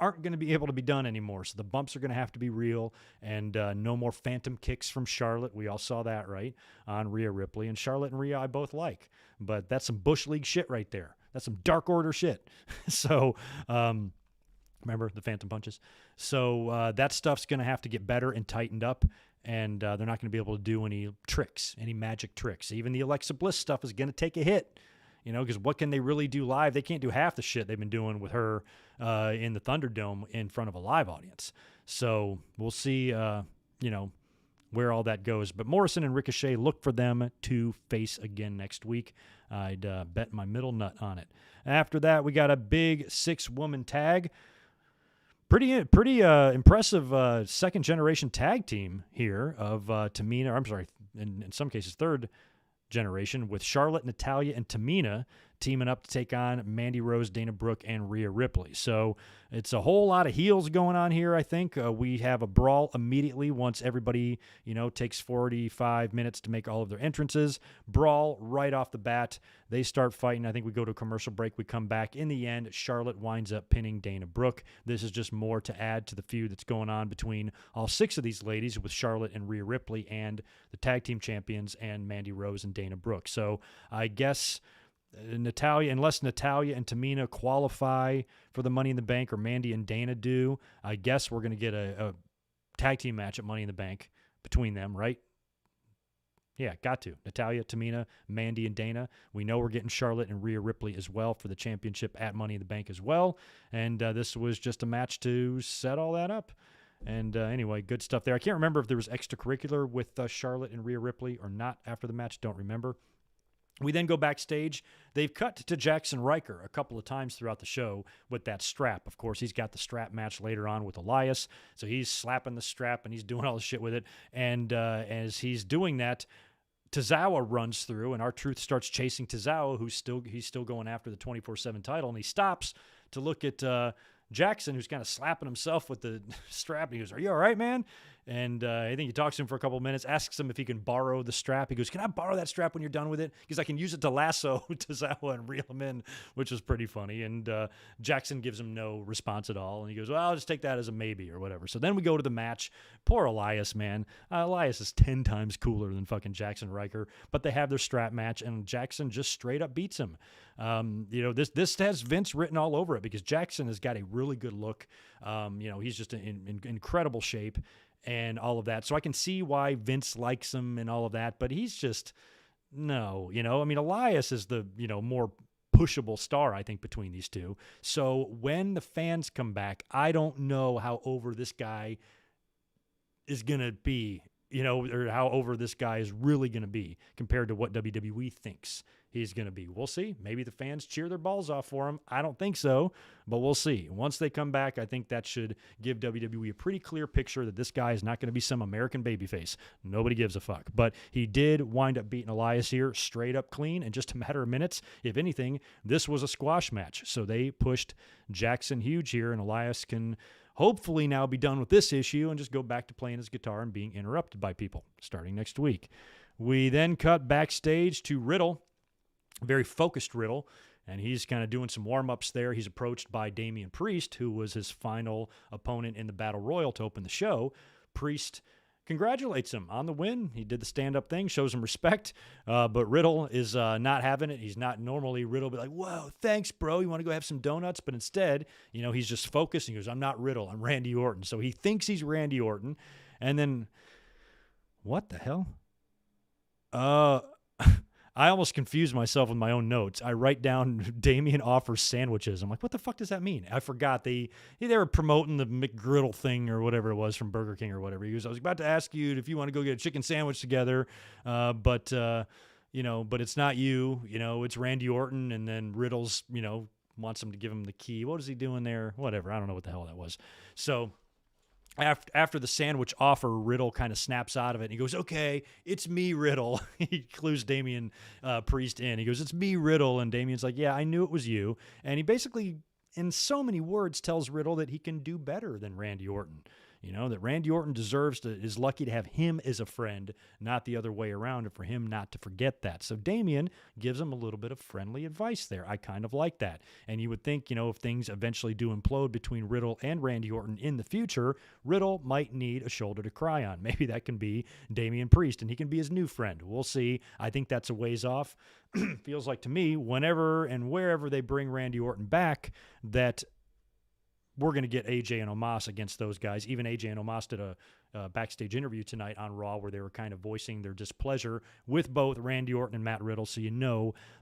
aren't going to be able to be done anymore. So the bumps are going to have to be real, and no more phantom kicks from Charlotte. We all saw that, right, on Rhea Ripley. And Charlotte and Rhea I both like, but that's some Bush League shit right there. That's some Dark Order shit. So remember the phantom punches? So that stuff's going to have to get better and tightened up, and they're not going to be able to do any tricks, any magic tricks. Even the Alexa Bliss stuff is going to take a hit. Because what can they really do live? They can't do half the shit they've been doing with her in the Thunderdome in front of a live audience. So we'll see, where all that goes. But Morrison and Ricochet, look for them to face again next week. I'd bet my middle nut on it. After that, we got a big 6-woman tag. Pretty impressive second-generation tag team here of Tamina. I'm sorry, in some cases, third generation, with Charlotte, Natalya, and Tamina teaming up to take on Mandy Rose, Dana Brooke, and Rhea Ripley. So it's a whole lot of heels going on here, I think. We have a brawl immediately once everybody, takes 45 minutes to make all of their entrances. Brawl right off the bat. They start fighting. I think we go to a commercial break. We come back. In the end, Charlotte winds up pinning Dana Brooke. This is just more to add to the feud that's going on between all 6 of these ladies, with Charlotte and Rhea Ripley and the tag team champions and Mandy Rose and Dana Brooke. So I guess unless Natalya and Tamina qualify for the Money in the Bank, or Mandy and Dana do, I guess we're going to get a tag team match at Money in the Bank between them, right? Yeah, got to. Natalya, Tamina, Mandy, and Dana. We know we're getting Charlotte and Rhea Ripley as well for the championship at Money in the Bank as well. And this was just a match to set all that up. And anyway, good stuff there. I can't remember if there was extracurricular with Charlotte and Rhea Ripley or not after the match. Don't remember. We then go backstage. They've cut to Jackson Riker a couple of times throughout the show with that strap. Of course, he's got the strap match later on with Elias. So he's slapping the strap and he's doing all the shit with it. And as he's doing that, Tozawa runs through, and R-Truth starts chasing Tozawa, he's still going after the 24/7 title. And he stops to look at Jackson, who's kind of slapping himself with the strap. And he goes, "Are you all right, man?" And I think he talks to him for a couple of minutes, asks him if he can borrow the strap. He goes, "Can I borrow that strap when you're done with it? Because I can use it to lasso Tozawa and reel him in," which was pretty funny. And Jackson gives him no response at all. And he goes, "Well, I'll just take that as a maybe," or whatever. So then we go to the match. Poor Elias, man. Elias is 10 times cooler than fucking Jackson Riker. But they have their strap match, and Jackson just straight up beats him. This has Vince written all over it, because Jackson has got a really good look. He's just in incredible shape and all of that. So I can see why Vince likes him and all of that, but he's just, no, Elias is the, more pushable star, I think, between these two. So when the fans come back, I don't know how over this guy is going to be or how over this guy is really going to be compared to what WWE thinks he's going to be. We'll see. Maybe the fans cheer their balls off for him. I don't think so, but we'll see. Once they come back, I think that should give WWE a pretty clear picture that this guy is not going to be some American babyface. Nobody gives a fuck. But he did wind up beating Elias here straight up clean in just a matter of minutes. If anything, this was a squash match. So they pushed Jackson huge here, and Elias can hopefully now be done with this issue and just go back to playing his guitar and being interrupted by people starting next week. We then cut backstage to Riddle. Very focused Riddle, and he's kind of doing some warm-ups there. He's approached by Damian Priest, who was his final opponent in the Battle Royal to open the show. Priest congratulates him on the win. He did the stand-up thing, shows him respect, but Riddle is not having it. He's not normally Riddle, be like, whoa, thanks, bro. You want to go have some donuts? But instead, he's just focused. He goes, I'm not Riddle. I'm Randy Orton. So he thinks he's Randy Orton, and then what the hell? I almost confused myself with my own notes. I write down Damien offers sandwiches. I'm like, what the fuck does that mean? I forgot. They were promoting the McGriddle thing or whatever it was from Burger King or whatever. He goes, I was about to ask you if you want to go get a chicken sandwich together, but it's not you. It's Randy Orton, and then Riddle's, wants him to give him the key. What is he doing there? Whatever. I don't know what the hell that was. So after the sandwich offer, Riddle kind of snaps out of it, and he goes, okay, it's me, Riddle. He clues Damian Priest in. He goes, it's me, Riddle. And Damian's like, yeah, I knew it was you. And he basically, in so many words, tells Riddle that he can do better than Randy Orton. That Randy Orton is lucky to have him as a friend, not the other way around, and for him not to forget that. So Damien gives him a little bit of friendly advice there. I kind of like that. And you would think, if things eventually do implode between Riddle and Randy Orton in the future, Riddle might need a shoulder to cry on. Maybe that can be Damian Priest, and he can be his new friend. We'll see. I think that's a ways off. Feels like to me, whenever and wherever they bring Randy Orton back, that we're going to get AJ and Omos against those guys. Even AJ and Omos did a backstage interview tonight on Raw where they were kind of voicing their displeasure with both Randy Orton and Matt Riddle. So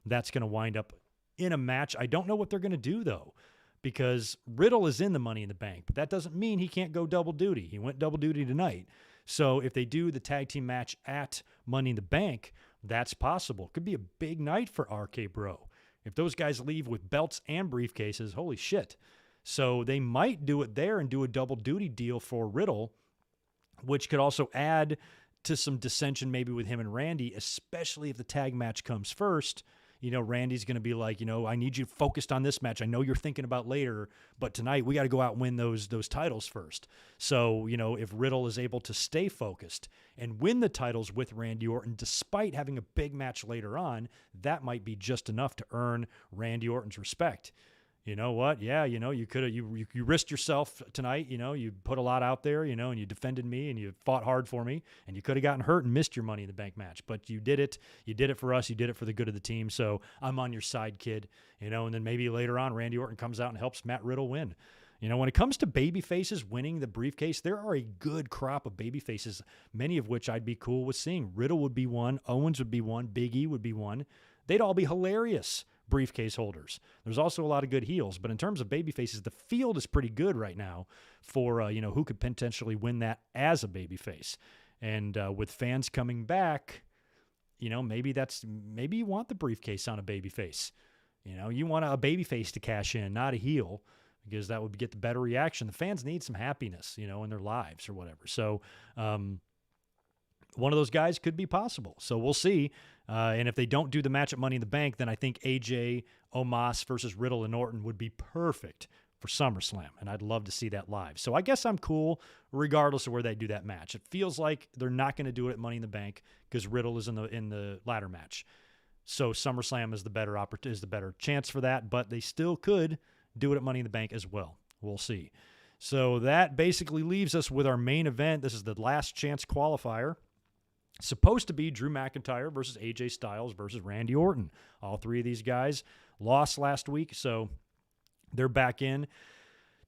that's going to wind up in a match. I don't know what they're going to do, though, because Riddle is in the Money in the Bank, but that doesn't mean he can't go double duty. He went double duty tonight. So if they do the tag team match at Money in the Bank, that's possible. Could be a big night for RK Bro. If those guys leave with belts and briefcases, holy shit. So they might do it there and do a double duty deal for Riddle, which could also add to some dissension maybe with him and Randy, especially if the tag match comes first. Randy's going to be like, I need you focused on this match. I know you're thinking about later, but tonight we got to go out and win those titles first. So, if Riddle is able to stay focused and win the titles with Randy Orton, despite having a big match later on, that might be just enough to earn Randy Orton's respect. You know what? Yeah, you could have, you risked yourself tonight. You put a lot out there, and you defended me and you fought hard for me, and you could have gotten hurt and missed your Money in the Bank match, but you did it. You did it for us. You did it for the good of the team. So I'm on your side, kid. And then maybe later on, Randy Orton comes out and helps Matt Riddle win. When it comes to baby faces winning the briefcase, there are a good crop of baby faces, many of which I'd be cool with seeing. Riddle would be one. Owens would be one. Big E would be one. They'd all be hilarious briefcase holders. There's also a lot of good heels, but in terms of baby faces, the field is pretty good right now for who could potentially win that as a baby face. And with fans coming back, maybe you want the briefcase on a baby face. You want a baby face to cash in, not a heel, because that would get the better reaction. The fans need some happiness, in their lives or whatever. So one of those guys could be possible. So we'll see. And if they don't do the match at Money in the Bank, then I think AJ, Omos versus Riddle and Orton would be perfect for SummerSlam. And I'd love to see that live. So I guess I'm cool regardless of where they do that match. It feels like they're not going to do it at Money in the Bank because Riddle is in the ladder match. So SummerSlam is the better chance for that, but they still could do it at Money in the Bank as well. We'll see. So that basically leaves us with our main event. This is the last chance qualifier. Supposed to be Drew McIntyre versus AJ Styles versus Randy Orton. All three of these guys lost last week, so they're back in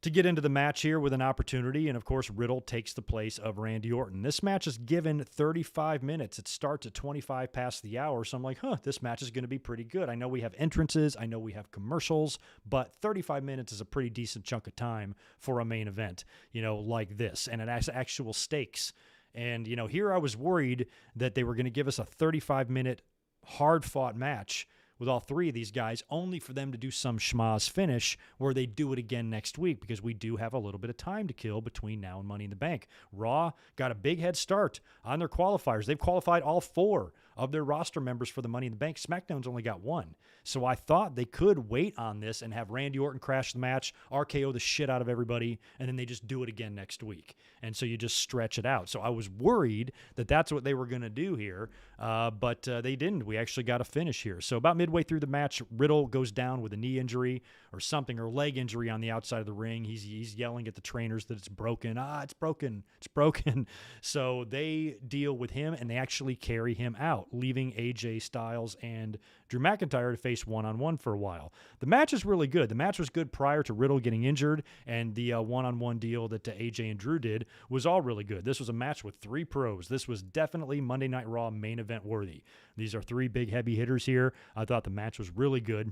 to get into the match here with an opportunity. And, of course, Riddle takes the place of Randy Orton. This match is given 35 minutes. It starts at 25 past the hour, so I'm like, this match is going to be pretty good. I know we have entrances. I know we have commercials, but 35 minutes is a pretty decent chunk of time for a main event, like this. And it has actual stakes And, here I was worried that they were going to give us a 35-minute hard-fought match with all three of these guys, only for them to do some schmaz finish where they do it again next week, because we do have a little bit of time to kill between now and Money in the Bank. Raw got a big head start on their qualifiers. They've qualified all 4 of their roster members for the Money in the Bank. SmackDown's only got 1. So I thought they could wait on this and have Randy Orton crash the match, RKO the shit out of everybody, and then they just do it again next week. And so you just stretch it out. So I was worried that that's what they were going to do here, but they didn't. We actually got a finish here. So about midway through the match, Riddle goes down with a knee injury or something, or leg injury on the outside of the ring. He's yelling at the trainers that it's broken. It's broken. It's broken. So they deal with him, and they actually carry him out, leaving AJ Styles and Drew McIntyre to face one-on-one for a while. The match is really good. The match was good prior to Riddle getting injured, and the one-on-one deal that AJ and Drew did was all really good. This was a match with 3 pros. This was definitely Monday Night Raw main event worthy. These are 3 big heavy hitters here. I thought the match was really good.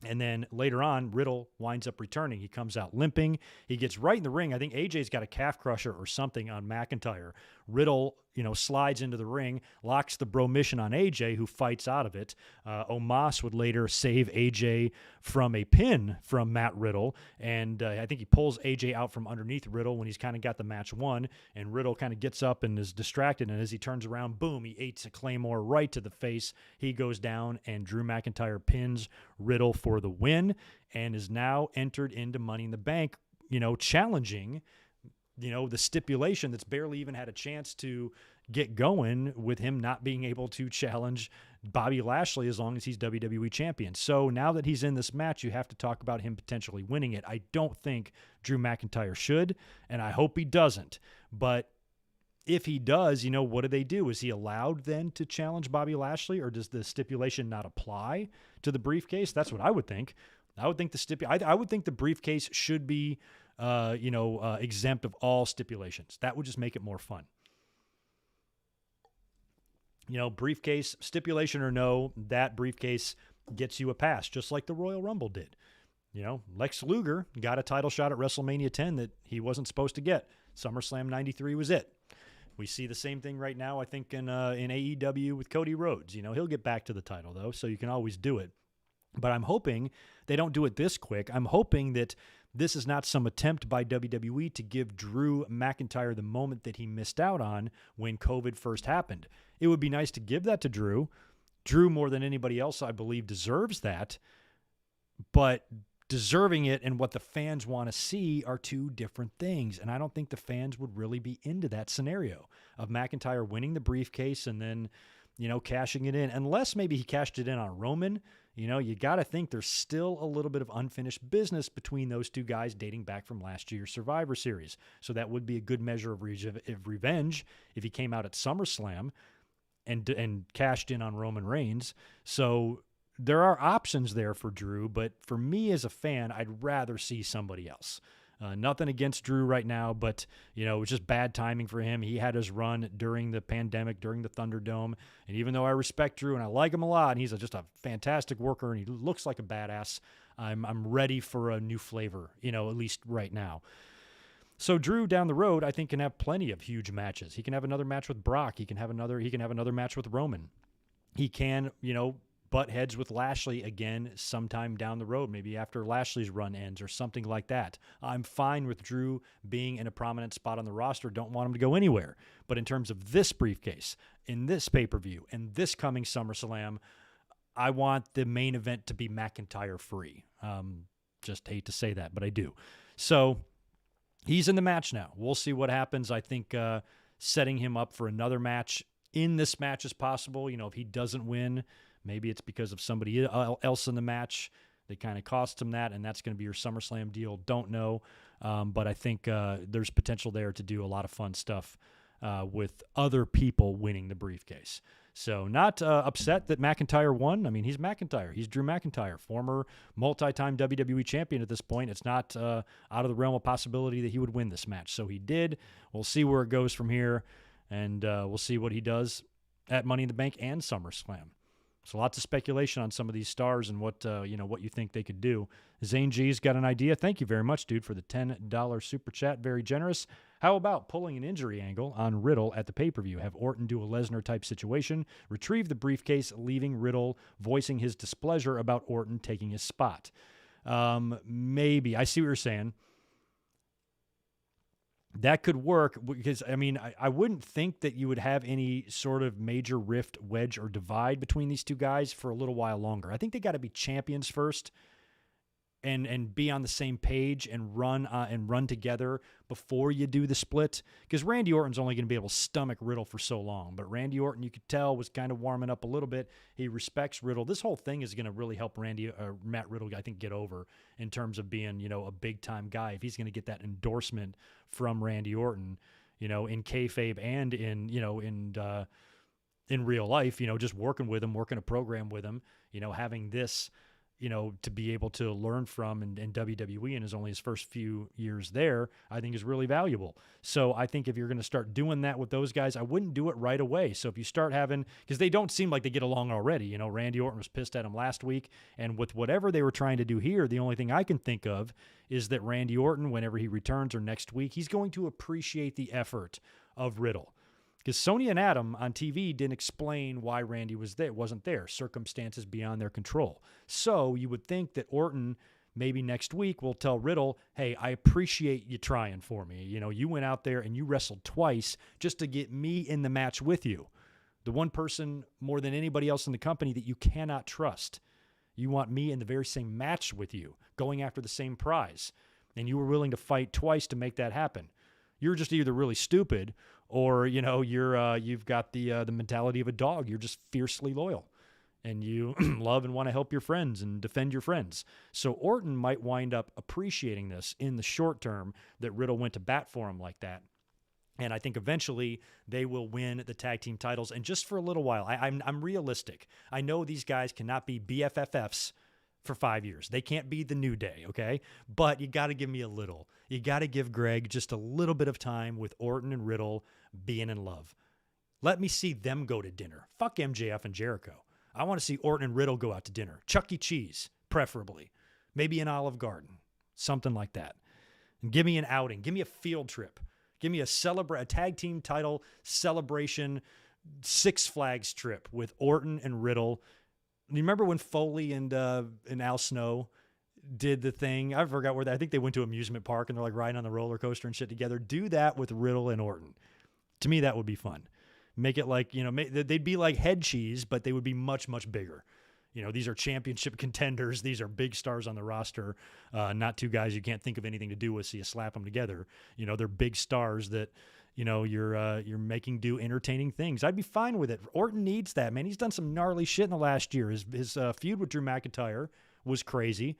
And then later on, Riddle winds up returning. He comes out limping. He gets right in the ring. I think AJ's got a calf crusher or something on McIntyre. Riddle, slides into the ring, locks the bro mission on AJ, who fights out of it. Omos would later save AJ from a pin from Matt Riddle. And I think he pulls AJ out from underneath Riddle when he's kind of got the match won. And Riddle kind of gets up and is distracted. And as he turns around, boom, he eats a Claymore right to the face. He goes down, and Drew McIntyre pins Riddle for the win and is now entered into Money in the Bank, challenging the stipulation that's barely even had a chance to get going, with him not being able to challenge Bobby Lashley as long as he's WWE champion. So now that he's in this match, you have to talk about him potentially winning it. I don't think Drew McIntyre should, and I hope he doesn't. But if he does, what do they do? Is he allowed then to challenge Bobby Lashley, or does the stipulation not apply to the briefcase? That's what I would think. I would think I would think the briefcase should be exempt of all stipulations. That would just make it more fun. Briefcase, stipulation or no, that briefcase gets you a pass, just like the Royal Rumble did. Lex Luger got a title shot at WrestleMania 10 that he wasn't supposed to get. SummerSlam 93 was it. We see the same thing right now, I think, in AEW with Cody Rhodes. He'll get back to the title, though, so you can always do it. But I'm hoping they don't do it this quick. I'm hoping that this is not some attempt by WWE to give Drew McIntyre the moment that he missed out on when COVID first happened. It would be nice to give that to Drew. Drew, more than anybody else, I believe, deserves that. But deserving it and what the fans want to see are 2 different things. And I don't think the fans would really be into that scenario of McIntyre winning the briefcase and then, cashing it in. Unless maybe he cashed it in on Roman. You got to think there's still a little bit of unfinished business between those 2 guys dating back from last year's Survivor Series. So that would be a good measure of revenge if he came out at SummerSlam and cashed in on Roman Reigns. So there are options there for Drew, but for me as a fan, I'd rather see somebody else. Nothing against Drew right now, but, it was just bad timing for him. He had his run during the pandemic, during the Thunderdome. And even though I respect Drew and I like him a lot, and he's just a fantastic worker and he looks like a badass, I'm ready for a new flavor, at least right now. So Drew down the road, I think, can have plenty of huge matches. He can have another match with Brock. He can have another match with Roman. He can, butt heads with Lashley again sometime down the road, maybe after Lashley's run ends or something like that. I'm fine with Drew being in a prominent spot on the roster. Don't want him to go anywhere. But in terms of this briefcase, in this pay-per-view, and this coming SummerSlam, I want the main event to be McIntyre free. Just hate to say that, but I do. So he's in the match now. We'll see what happens. I think setting him up for another match in this match is possible. If he doesn't win, maybe it's because of somebody else in the match that kind of cost him that, and that's going to be your SummerSlam deal. Don't know. But I think there's potential there to do a lot of fun stuff with other people winning the briefcase. So not upset that McIntyre won. I mean, he's McIntyre. He's Drew McIntyre, former multi-time WWE champion at this point. It's not out of the realm of possibility that he would win this match. So he did. We'll see where it goes from here, and we'll see what he does at Money in the Bank and SummerSlam. So lots of speculation on some of these stars and what you think they could do. Zane G's got an idea. Thank you very much, dude, for the $10 super chat. Very generous. How about pulling an injury angle on Riddle at the pay-per-view? Have Orton do a Lesnar-type situation, retrieve the briefcase, leaving Riddle voicing his displeasure about Orton taking his spot. Maybe. I see what you're saying. That could work because, I mean, I wouldn't think that you would have any sort of major rift, wedge, or divide between these two guys for a little while longer. I think they got to be champions first and be on the same page and run together before you do the split. Because Randy Orton's only going to be able to stomach Riddle for so long. But Randy Orton, you could tell, was kind of warming up a little bit. He respects Riddle. This whole thing is going to really help Matt Riddle, I think, get over in terms of being, a big-time guy. If he's going to get that endorsement from Randy Orton, in kayfabe and in real life, just working with him, working a program with him, having this, to be able to learn from in WWE and is only his first few years there, I think is really valuable. So I think if you're going to start doing that with those guys, I wouldn't do it right away. So if you start having, because they don't seem like they get along already, Randy Orton was pissed at him last week, and with whatever they were trying to do here, the only thing I can think of is that Randy Orton, whenever he returns or next week, he's going to appreciate the effort of Riddle. Because Sonya and Adam on TV didn't explain why Randy wasn't there. Circumstances beyond their control. So you would think that Orton maybe next week will tell Riddle, hey, I appreciate you trying for me. You went out there and you wrestled twice just to get me in the match with you. The one person more than anybody else in the company that you cannot trust. You want me in the very same match with you, going after the same prize. And you were willing to fight twice to make that happen. You're just either really stupid or, you've got the mentality of a dog. You're just fiercely loyal and you love and want to help your friends and defend your friends. So Orton might wind up appreciating this in the short term that Riddle went to bat for him like that. And I think eventually they will win the tag team titles. And just for a little while, I'm realistic. I know these guys cannot be BFFs for 5 years. They can't be the New Day, okay? But you got to give me a little. You got to give Greg just a little bit of time with Orton and Riddle being in love. Let me see them go to dinner. Fuck MJF and Jericho. I want to see Orton and Riddle go out to dinner. Chuck E. Cheese, preferably. Maybe an Olive Garden. Something like that. And give me an outing. Give me a field trip. Give me a tag team title celebration Six Flags trip with Orton and Riddle. You remember when Foley and Al Snow did the thing? I forgot where I think they went to amusement park and they're like riding on the roller coaster and shit together. Do that with Riddle and Orton. To me, that would be fun. Make it like, they'd be like head cheese, but they would be much, much bigger. These are championship contenders. These are big stars on the roster. Not two guys you can't think of anything to do with, so you slap them together. They're big stars that, you're making do entertaining things. I'd be fine with it. Orton needs that, man. He's done some gnarly shit in the last year. His feud with Drew McIntyre was crazy.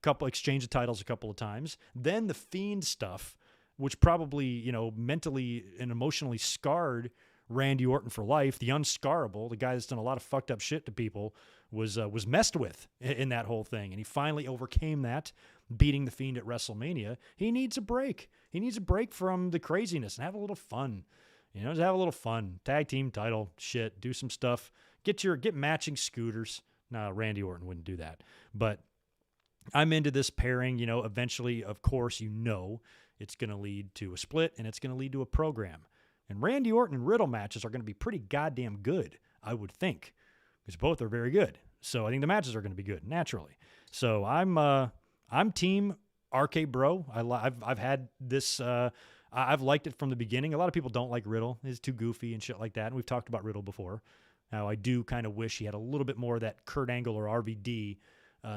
Exchange of titles a couple of times. Then the Fiend stuff, which probably, mentally and emotionally scarred Randy Orton for life. The unscarable, the guy that's done a lot of fucked up shit to people, was messed with in that whole thing. And he finally overcame that, beating the Fiend at WrestleMania. He needs a break. He needs a break from the craziness and have a little fun. Just have a little fun. Tag team title, shit, do some stuff. Get matching scooters. No, Randy Orton wouldn't do that. But I'm into this pairing. Eventually, of course, it's going to lead to a split and it's going to lead to a program. And Randy Orton and Riddle matches are going to be pretty goddamn good, I would think, because both are very good. So I think the matches are going to be good naturally. So I'm team RK Bro. I've had this. I've liked it from the beginning. A lot of people don't like Riddle. He's too goofy and shit like that. And we've talked about Riddle before. Now I do kind of wish he had a little bit more of that Kurt Angle or RVD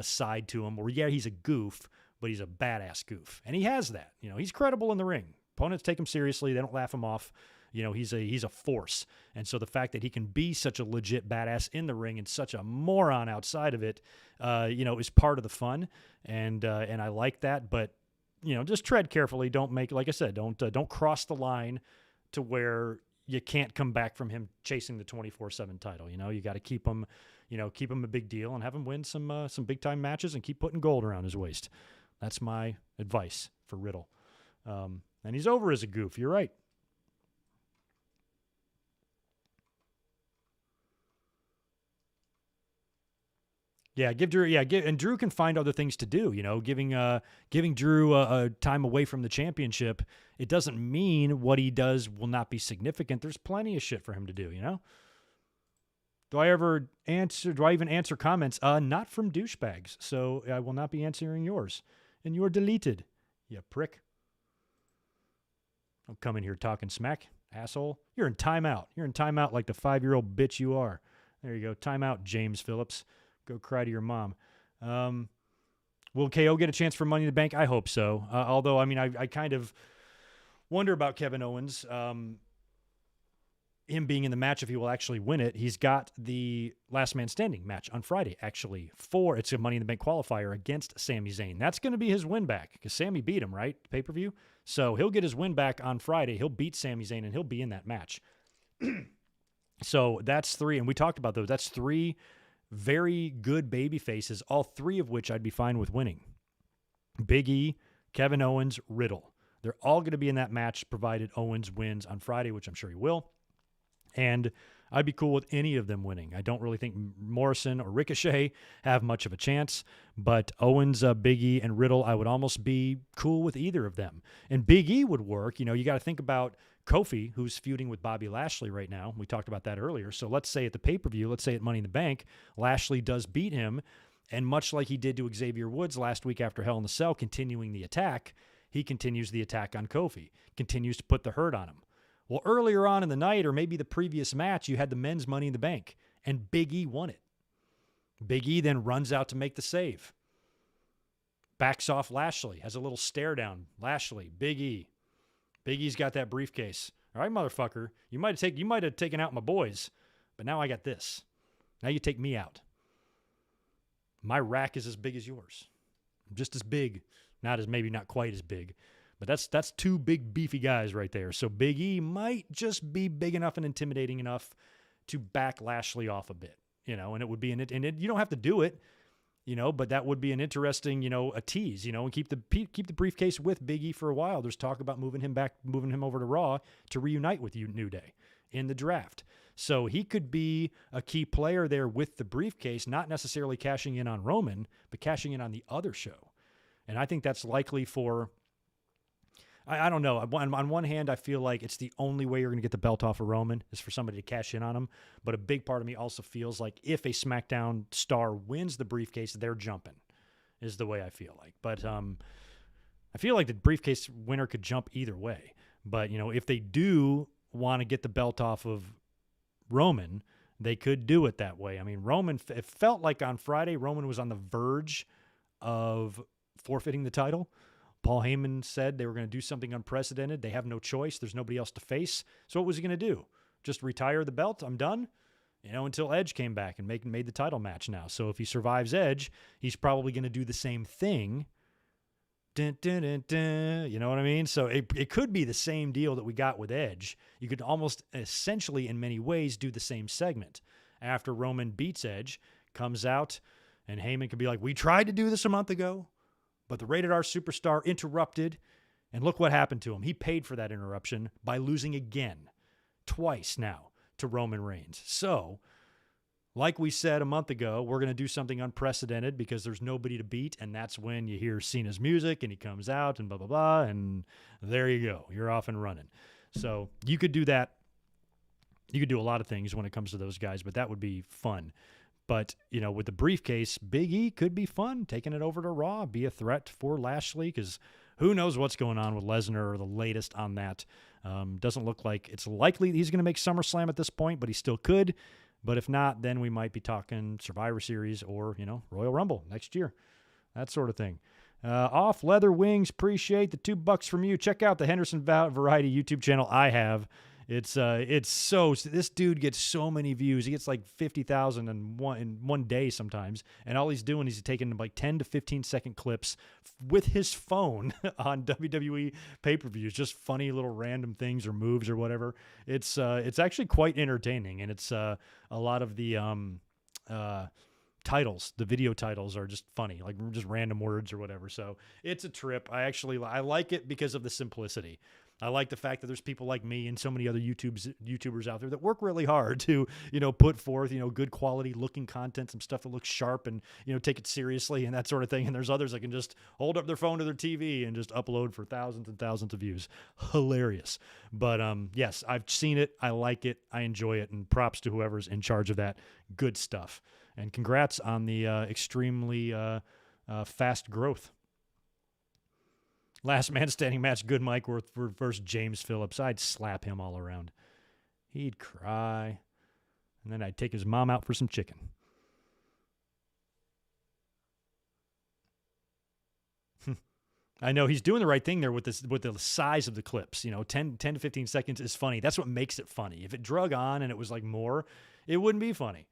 side to him. Where he's a goof, but he's a badass goof, and he has that. He's credible in the ring. Opponents take him seriously. They don't laugh him off. He's a force. And so the fact that he can be such a legit badass in the ring and such a moron outside of it, is part of the fun. And I like that. But, just tread carefully. Don't make, like I said, don't cross the line to where you can't come back from him chasing the 24/7 title. You got to keep him a big deal and have him win some big time matches and keep putting gold around his waist. That's my advice for Riddle. And he's over as a goof. You're right. Yeah, give Drew. Yeah, and Drew can find other things to do. Giving Drew a time away from the championship, it doesn't mean what he does will not be significant. There's plenty of shit for him to do. Do I even answer comments? Not from douchebags. So I will not be answering yours, and you're deleted. You prick. Don't come in here talking smack, asshole. You're in timeout. You're in timeout like the 5-year-old bitch you are. There you go. Timeout, James Phillips. Go cry to your mom. Will KO get a chance for Money in the Bank? I hope so. Although, I mean, I kind of wonder about Kevin Owens. Him being in the match, if he will actually win it. He's got the last man standing match on Friday, actually. It's a Money in the Bank qualifier against Sami Zayn. That's going to be his win back because Sami beat him, right? Pay-per-view. So he'll get his win back on Friday. He'll beat Sami Zayn and he'll be in that match. So that's 3. And we talked about those. That's 3 very good baby faces, all 3 of which I'd be fine with winning. Big E, Kevin Owens, Riddle. They're all going to be in that match provided Owens wins on Friday, which I'm sure he will. And I'd be cool with any of them winning. I don't really think Morrison or Ricochet have much of a chance, but Owens, Big E, and Riddle, I would almost be cool with either of them. And Big E would work. You got to think about Kofi, who's feuding with Bobby Lashley right now. We talked about that earlier. So let's say at the pay-per-view, let's say at Money in the Bank, Lashley does beat him, and much like he did to Xavier Woods last week after Hell in a Cell, continuing the attack, he continues the attack on Kofi, continues to put the hurt on him. Well, earlier on in the night, or maybe the previous match, you had the men's Money in the Bank, and Big E won it. Big E then runs out to make the save. Backs off Lashley, has a little stare down. Lashley, Big E. Big E's got that briefcase. All right, motherfucker, you might have taken out my boys, but now I got this. Now you take me out. My rack is as big as yours. Just as big. Maybe not quite as big. But that's 2 big, beefy guys right there. So Big E might just be big enough and intimidating enough to back Lashley off a bit, and it would be you don't have to do it, but that would be an interesting, a tease, and keep the briefcase with Big E for a while. There's talk about moving him over to Raw to reunite with New Day in the draft. So he could be a key player there with the briefcase, not necessarily cashing in on Roman, but cashing in on the other show. And I think that's likely for... I don't know. On one hand, I feel like it's the only way you're going to get the belt off of Roman is for somebody to cash in on him. But a big part of me also feels like if a SmackDown star wins the briefcase, they're jumping, is the way I feel like. But I feel like the briefcase winner could jump either way. But, if they do want to get the belt off of Roman, they could do it that way. I mean, it felt like on Friday, Roman was on the verge of forfeiting the title. Paul Heyman said they were going to do something unprecedented. They have no choice. There's nobody else to face. So what was he going to do? Just retire the belt? I'm done? Until Edge came back and made the title match now. So if he survives Edge, he's probably going to do the same thing. Dun, dun, dun, dun, you know what I mean? So it could be the same deal that we got with Edge. You could almost essentially in many ways do the same segment. After Roman beats Edge, comes out, and Heyman could be like, we tried to do this a month ago. But the Rated R superstar interrupted, and look what happened to him. He paid for that interruption by losing again, twice now, to Roman Reigns. So, like we said a month ago, we're going to do something unprecedented because there's nobody to beat, and that's when you hear Cena's music, and he comes out, and blah, blah, blah, and there you go. You're off and running. So, you could do that. You could do a lot of things when it comes to those guys, but that would be fun. But, with the briefcase, Big E could be fun, taking it over to Raw, be a threat for Lashley, because who knows what's going on with Lesnar or the latest on that. Doesn't look like it's likely he's going to make SummerSlam at this point, but he still could. But if not, then we might be talking Survivor Series or, Royal Rumble next year, that sort of thing. Off Leather Wings, appreciate the $2 from you. Check out the Henderson Variety YouTube channel I have. It's so, this dude gets so many views. He gets like 50,000 in one day sometimes. And all he's doing is he's taking like 10 to 15 second clips with his phone on WWE pay-per-views, just funny little random things or moves or whatever. It's actually quite entertaining. And it's a lot of the titles, the video titles are just funny, like just random words or whatever. So it's a trip. I like it because of the simplicity. I like the fact that there's people like me and so many other YouTubers out there that work really hard to, put forth, good quality looking content, some stuff that looks sharp and, take it seriously and that sort of thing. And there's others that can just hold up their phone to their TV and just upload for thousands and thousands of views. Hilarious. But yes, I've seen it. I like it. I enjoy it. And props to whoever's in charge of that. Good stuff. And congrats on the extremely fast growth. Last man standing match, good Mike Worth versus James Phillips. I'd slap him all around. He'd cry. And then I'd take his mom out for some chicken. I know he's doing the right thing there with the size of the clips. 10 to 15 seconds is funny. That's what makes it funny. If it drug on and it was like more, it wouldn't be funny.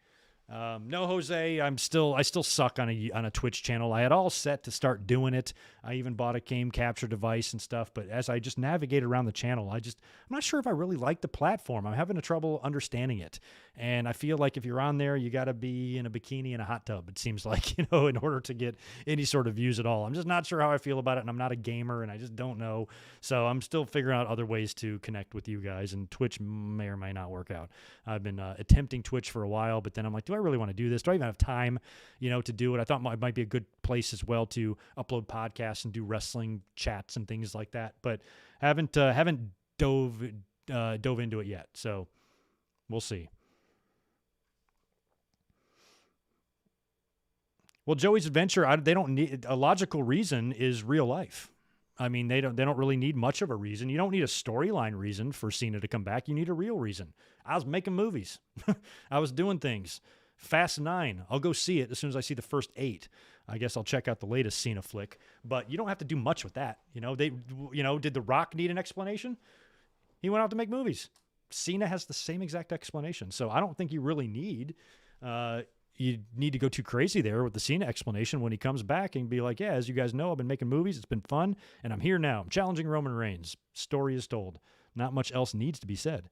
No, Jose, I still suck on a Twitch channel. I had all set to start doing it. I even bought a game capture device and stuff, but as I just navigate around the channel, I'm not sure if I really like the platform. I'm having trouble understanding it. And I feel like if you're on there, you got to be in a bikini and a hot tub. It seems like, in order to get any sort of views at all. I'm just not sure how I feel about it. And I'm not a gamer and I just don't know. So I'm still figuring out other ways to connect with you guys, and Twitch may or may not work out. I've been attempting Twitch for a while, but then I'm like, do I really want to do this? Do I even have time, to do it? I thought it might be a good place as well to upload podcasts and do wrestling chats and things like that, but haven't dove into it yet. So we'll see. Well, Joey's Adventure, they don't need a logical reason is real life. I mean, they don't really need much of a reason. You don't need a storyline reason for Cena to come back. You need a real reason. I was making movies. I was doing things. Fast 9. I'll go see it as soon as I see the first 8. I guess I'll check out the latest Cena flick. But you don't have to do much with that. Did The Rock need an explanation? He went out to make movies. Cena has the same exact explanation. So I don't think you really need to go too crazy there with the Cena explanation when he comes back and be like, yeah, as you guys know, I've been making movies. It's been fun. And I'm here now. I'm challenging Roman Reigns. Story is told. Not much else needs to be said.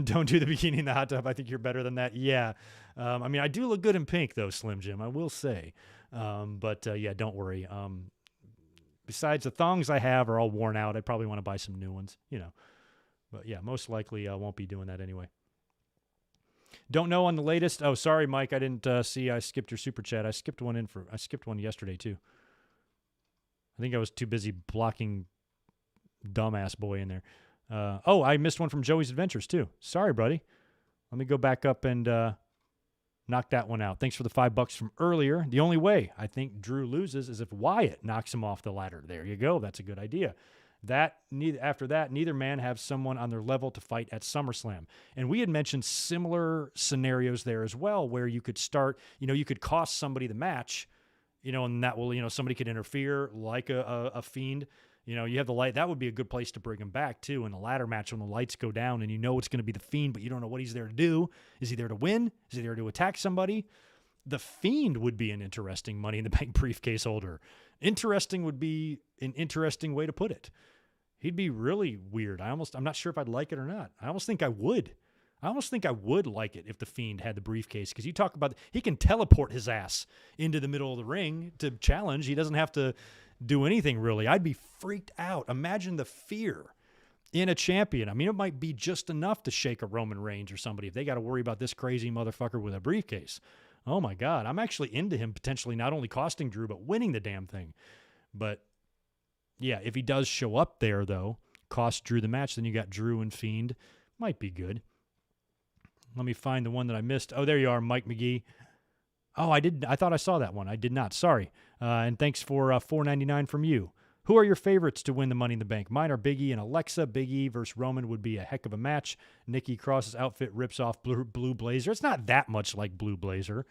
Don't do the bikini in the hot tub. I think you're better than that. Yeah. I do look good in pink, though, Slim Jim, I will say. But yeah, don't worry. Besides, the thongs I have are all worn out. I probably want to buy some new ones, But yeah, most likely I won't be doing that anyway. Don't know on the latest. Oh, sorry, Mike. I didn't see. I skipped your super chat. I skipped one yesterday, too. I think I was too busy blocking dumbass boy in there. I missed one from Joey's Adventures, too. Sorry, buddy. Let me go back up and knock that one out. Thanks for the $5 from earlier. The only way I think Drew loses is if Wyatt knocks him off the ladder. There you go. That's a good idea. After that, neither man have someone on their level to fight at SummerSlam. And we had mentioned similar scenarios there as well, where you could start, you could cost somebody the match, and that will, somebody could interfere like a Fiend. You have the light. That would be a good place to bring him back, too, in the ladder match when the lights go down and it's going to be the Fiend, but you don't know what he's there to do. Is he there to win? Is he there to attack somebody? The Fiend would be an interesting Money in the Bank briefcase holder. Interesting would be an interesting way to put it. He'd be really weird. I'm not sure if I'd like it or not. I almost think I would. I almost think I would like it if the Fiend had the briefcase, because you talk about he can teleport his ass into the middle of the ring to challenge. He doesn't have to do anything really. I'd be freaked out. Imagine the fear in a champion. It might be just enough to shake a Roman Reigns or somebody if they got to worry about this crazy motherfucker with a briefcase. Oh my God. I'm actually into him potentially not only costing Drew, but winning the damn thing. But yeah, if he does show up there, though, cost Drew the match, then you got Drew and Fiend. Might be good. Let me find the one that I missed. Oh, there you are, Mike McGee. Oh, I thought I saw that one. I did not. Sorry. And thanks for $4.99 from you. Who are your favorites to win the Money in the Bank? Mine are Big E and Alexa. Big E versus Roman would be a heck of a match. Nikki Cross's outfit rips off Blue Blazer. It's not that much like Blue Blazer.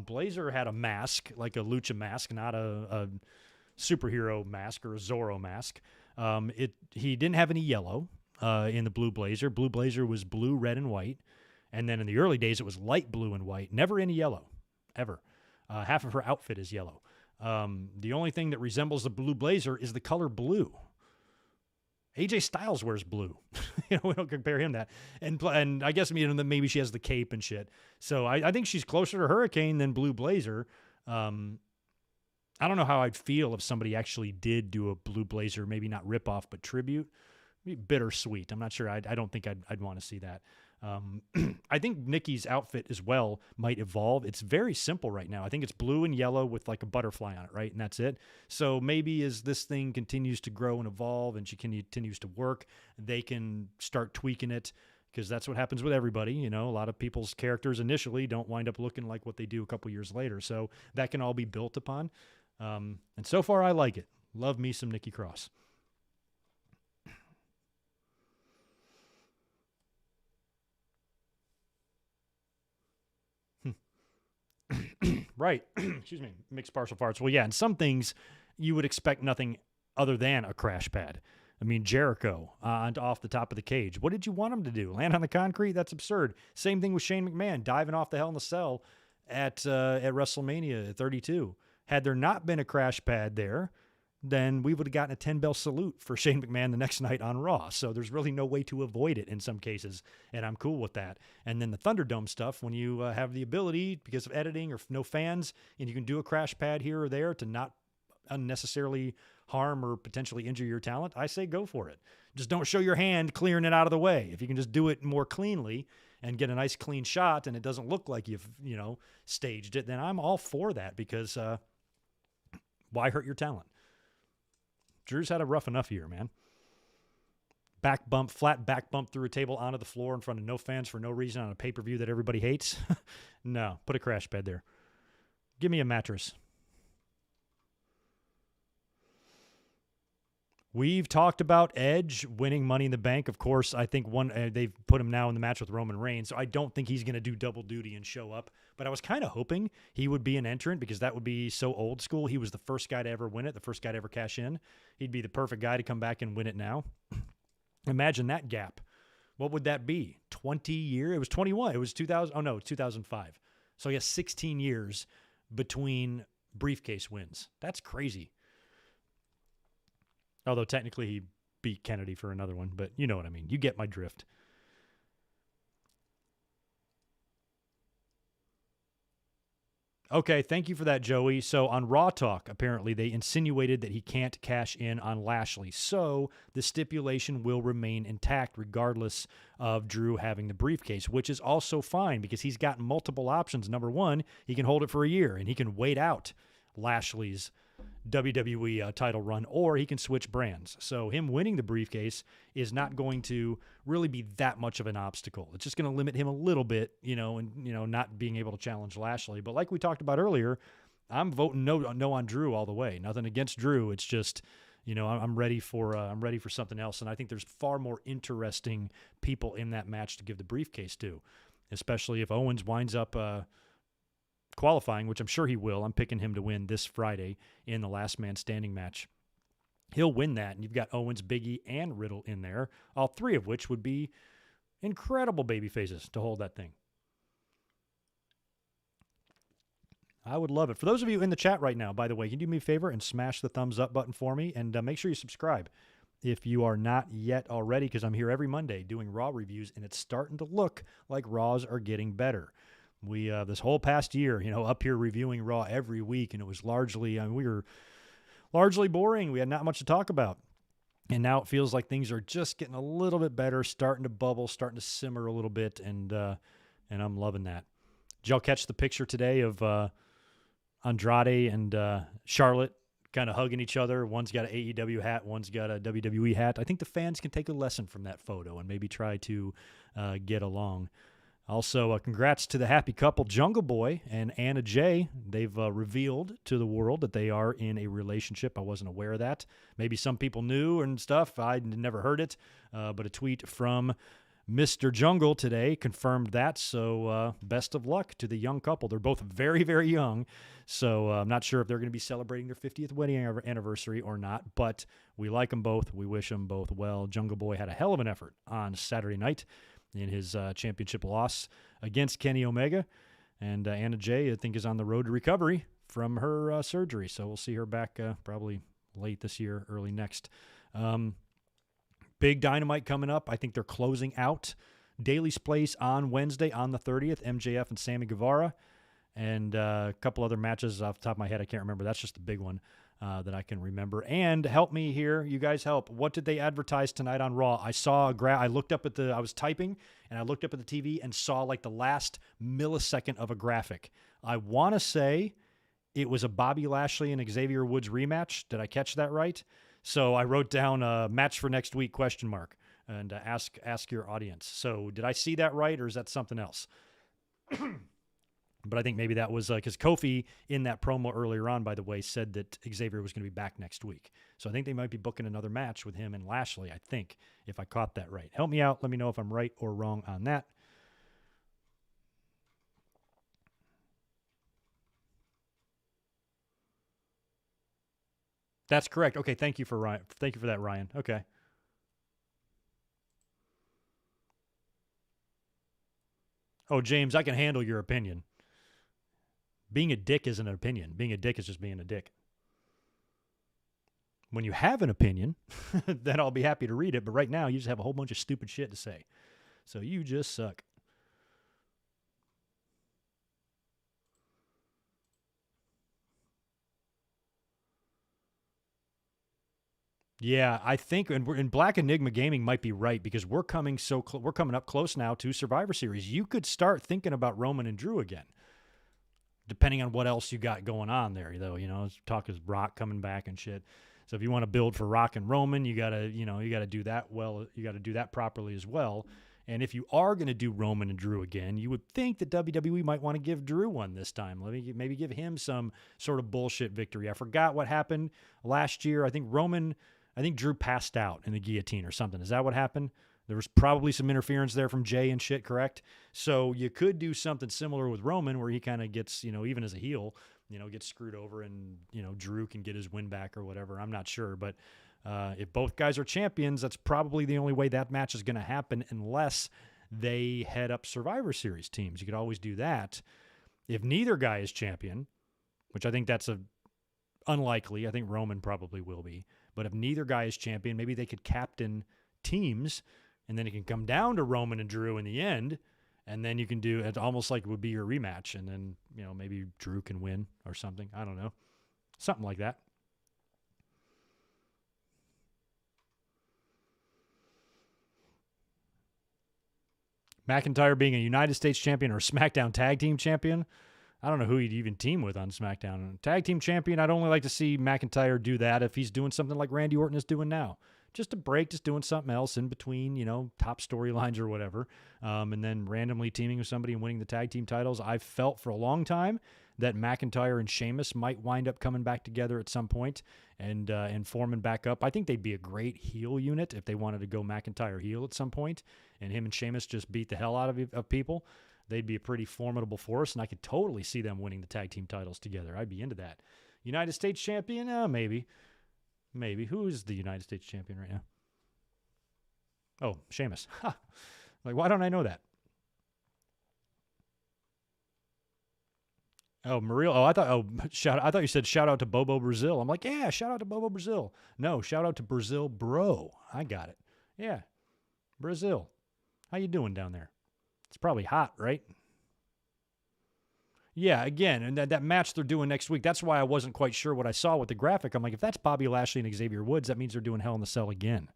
Blazer had a mask, like a lucha mask, not a superhero mask or a Zorro mask. He didn't have any yellow in the Blue Blazer. Blue Blazer was blue, red, and white. And then in the early days, it was light blue and white. Never any yellow, ever. Half of her outfit is yellow. The only thing that resembles the Blue Blazer is the color blue. AJ Styles wears blue. We don't compare him that. And I guess maybe she has the cape and shit. So I think she's closer to Hurricane than Blue Blazer. I don't know how I'd feel if somebody actually did do a Blue Blazer, maybe not ripoff, but tribute. Be bittersweet. I'm not sure. I don't think I'd want to see that. I think Nikki's outfit as well might evolve. It's very simple right now. I think it's blue and yellow with like a butterfly on it, right? And that's it. So maybe as this thing continues to grow and evolve and she continues to work, they can start tweaking it, because that's what happens with everybody. You know, a lot of people's characters initially don't wind up looking like what they do a couple years later. So that can all be built upon. And so far, I like it. Love me some Nikki Cross. Right. Excuse me. Mixed partial farts. Well, yeah, and some things you would expect nothing other than a crash pad. I mean, Jericho off the top of the cage. What did you want him to do? Land on the concrete? That's absurd. Same thing with Shane McMahon diving off the Hell in a Cell at WrestleMania 32. Had there not been a crash pad there, then we would have gotten a 10-bell salute for Shane McMahon the next night on Raw. So there's really no way to avoid it in some cases, and I'm cool with that. And then the Thunderdome stuff, when you have the ability, because of editing or no fans, and you can do a crash pad here or there to not unnecessarily harm or potentially injure your talent, I say go for it. Just don't show your hand clearing it out of the way. If you can just do it more cleanly and get a nice clean shot and it doesn't look like you've, staged it, then I'm all for that, because why hurt your talent? Drew's had a rough enough year, man. Flat back bump through a table onto the floor in front of no fans for no reason on a pay-per-view that everybody hates. No, put a crash pad there. Give me a mattress. We've talked about Edge winning Money in the Bank. Of course, I think they've put him now in the match with Roman Reigns, so I don't think he's going to do double duty and show up. But I was kind of hoping he would be an entrant, because that would be so old school. He was the first guy to ever win it, the first guy to ever cash in. He'd be the perfect guy to come back and win it now. Imagine that gap. What would that be? 20 years? It was 21. It was 2000. Oh, no, 2005. So, yes, 16 years between briefcase wins. That's crazy. Although technically he beat Kennedy for another one, but you know what I mean. You get my drift. Okay, thank you for that, Joey. So on Raw Talk, apparently they insinuated that he can't cash in on Lashley. So the stipulation will remain intact regardless of Drew having the briefcase, which is also fine because he's got multiple options. Number one, he can hold it for a year and he can wait out Lashley's WWE title run, or he can switch brands. So him winning the briefcase is not going to really be that much of an obstacle. It's just going to limit him a little bit, not being able to challenge Lashley. But like we talked about earlier, I'm voting no on Drew all the way. Nothing against Drew. It's just, I'm ready for something else. And I think there's far more interesting people in that match to give the briefcase to, especially if Owens winds up qualifying, which I'm sure he will. I'm picking him to win this Friday in the last man standing match. He'll win that, and you've got Owens, Big E, and Riddle in there, all three of which would be incredible baby faces to hold that thing. I would love it. For those of you in the chat right now, by the way, can you do me a favor and smash the thumbs up button for me, and make sure you subscribe if you are not yet already, because I'm here every Monday doing Raw reviews, and it's starting to look like Raws are getting better. We this whole past year, up here reviewing Raw every week, and it was largely, we were largely boring. We had not much to talk about. And now it feels like things are just getting a little bit better, starting to bubble, starting to simmer a little bit, and I'm loving that. Did y'all catch the picture today of Andrade and Charlotte kind of hugging each other? One's got an AEW hat, one's got a WWE hat. I think the fans can take a lesson from that photo and maybe try to get along. Also, congrats to the happy couple, Jungle Boy and Anna Jay. They've revealed to the world that they are in a relationship. I wasn't aware of that. Maybe some people knew and stuff. I never heard it. But a tweet from Mr. Jungle today confirmed that. So best of luck to the young couple. They're both very, very young. So I'm not sure if they're going to be celebrating their 50th wedding anniversary or not. But we like them both. We wish them both well. Jungle Boy had a hell of an effort on Saturday night in his championship loss against Kenny Omega. And Anna Jay, I think, is on the road to recovery from her surgery. So we'll see her back probably late this year, early next. Big Dynamite coming up. I think they're closing out Daly's Place on Wednesday on the 30th, MJF and Sammy Guevara. and a couple other matches off the top of my head. I can't remember. That's just the big one that I can remember. And help me here. You guys help. What did they advertise tonight on Raw? I saw I looked up at I was typing, and I looked up at the TV and saw like the last millisecond of a graphic. I want to say it was a Bobby Lashley and Xavier Woods rematch. Did I catch that right? So I wrote down a match for next week, ? And ask your audience. So did I see that right, or is that something else? But I think maybe that was because Kofi in that promo earlier on, by the way, said that Xavier was going to be back next week. So I think they might be booking another match with him and Lashley, I think, if I caught that right. Help me out. Let me know if I'm right or wrong on that. That's correct. Okay, thank you for that, Ryan. Okay. Oh, James, I can handle your opinion. Being a dick isn't an opinion. Being a dick is just being a dick. When you have an opinion, then I'll be happy to read it. But right now, you just have a whole bunch of stupid shit to say. So you just suck. Yeah, I think, and Black Enigma Gaming might be right because we're coming we're coming up close now to Survivor Series. You could start thinking about Roman and Drew again, depending on what else you got going on there. Though, talk is Rock coming back and shit. So if you want to build for Rock and Roman, you gotta do that well. You got to do that properly as well. And if you are going to do Roman and Drew again, you would think that WWE might want to give Drew one this time. Maybe give him some sort of bullshit victory. I forgot what happened last year. I think Drew passed out in the guillotine or something. Is that what happened? There was probably some interference there from Jay and shit, correct? So you could do something similar with Roman where he kind of gets, even as a heel, gets screwed over and, Drew can get his win back or whatever. I'm not sure. But if both guys are champions, that's probably the only way that match is going to happen unless they head up Survivor Series teams. You could always do that. If neither guy is champion, which I think that's unlikely. I think Roman probably will be. But if neither guy is champion, maybe they could captain teams, and then it can come down to Roman and Drew in the end, and then you can do it almost like it would be your rematch, and then, maybe Drew can win or something. I don't know. Something like that. McIntyre being a United States champion or a SmackDown Tag Team champion. I don't know who he'd even team with on SmackDown. Tag team champion, I'd only like to see McIntyre do that if he's doing something like Randy Orton is doing now. Just a break, just doing something else in between, top storylines or whatever. And then randomly teaming with somebody and winning the tag team titles. I've felt for a long time that McIntyre and Sheamus might wind up coming back together at some point and forming back up. I think they'd be a great heel unit if they wanted to go McIntyre heel at some point and him and Sheamus just beat the hell out of people. They'd be a pretty formidable force, and I could totally see them winning the tag team titles together. I'd be into that. United States champion? Maybe. Maybe. Who is the United States champion right now? Oh, Sheamus. Like, why don't I know that? Oh, Mario. Oh, I thought you said shout out to Bobo Brazil. I'm like, yeah, shout out to Bobo Brazil. No, shout out to Brazil, bro. I got it. Yeah, Brazil. How you doing down there? It's probably hot, right? Yeah, again, and that match they're doing next week, that's why I wasn't quite sure what I saw with the graphic. I'm like, if that's Bobby Lashley and Xavier Woods, that means they're doing Hell in the Cell again.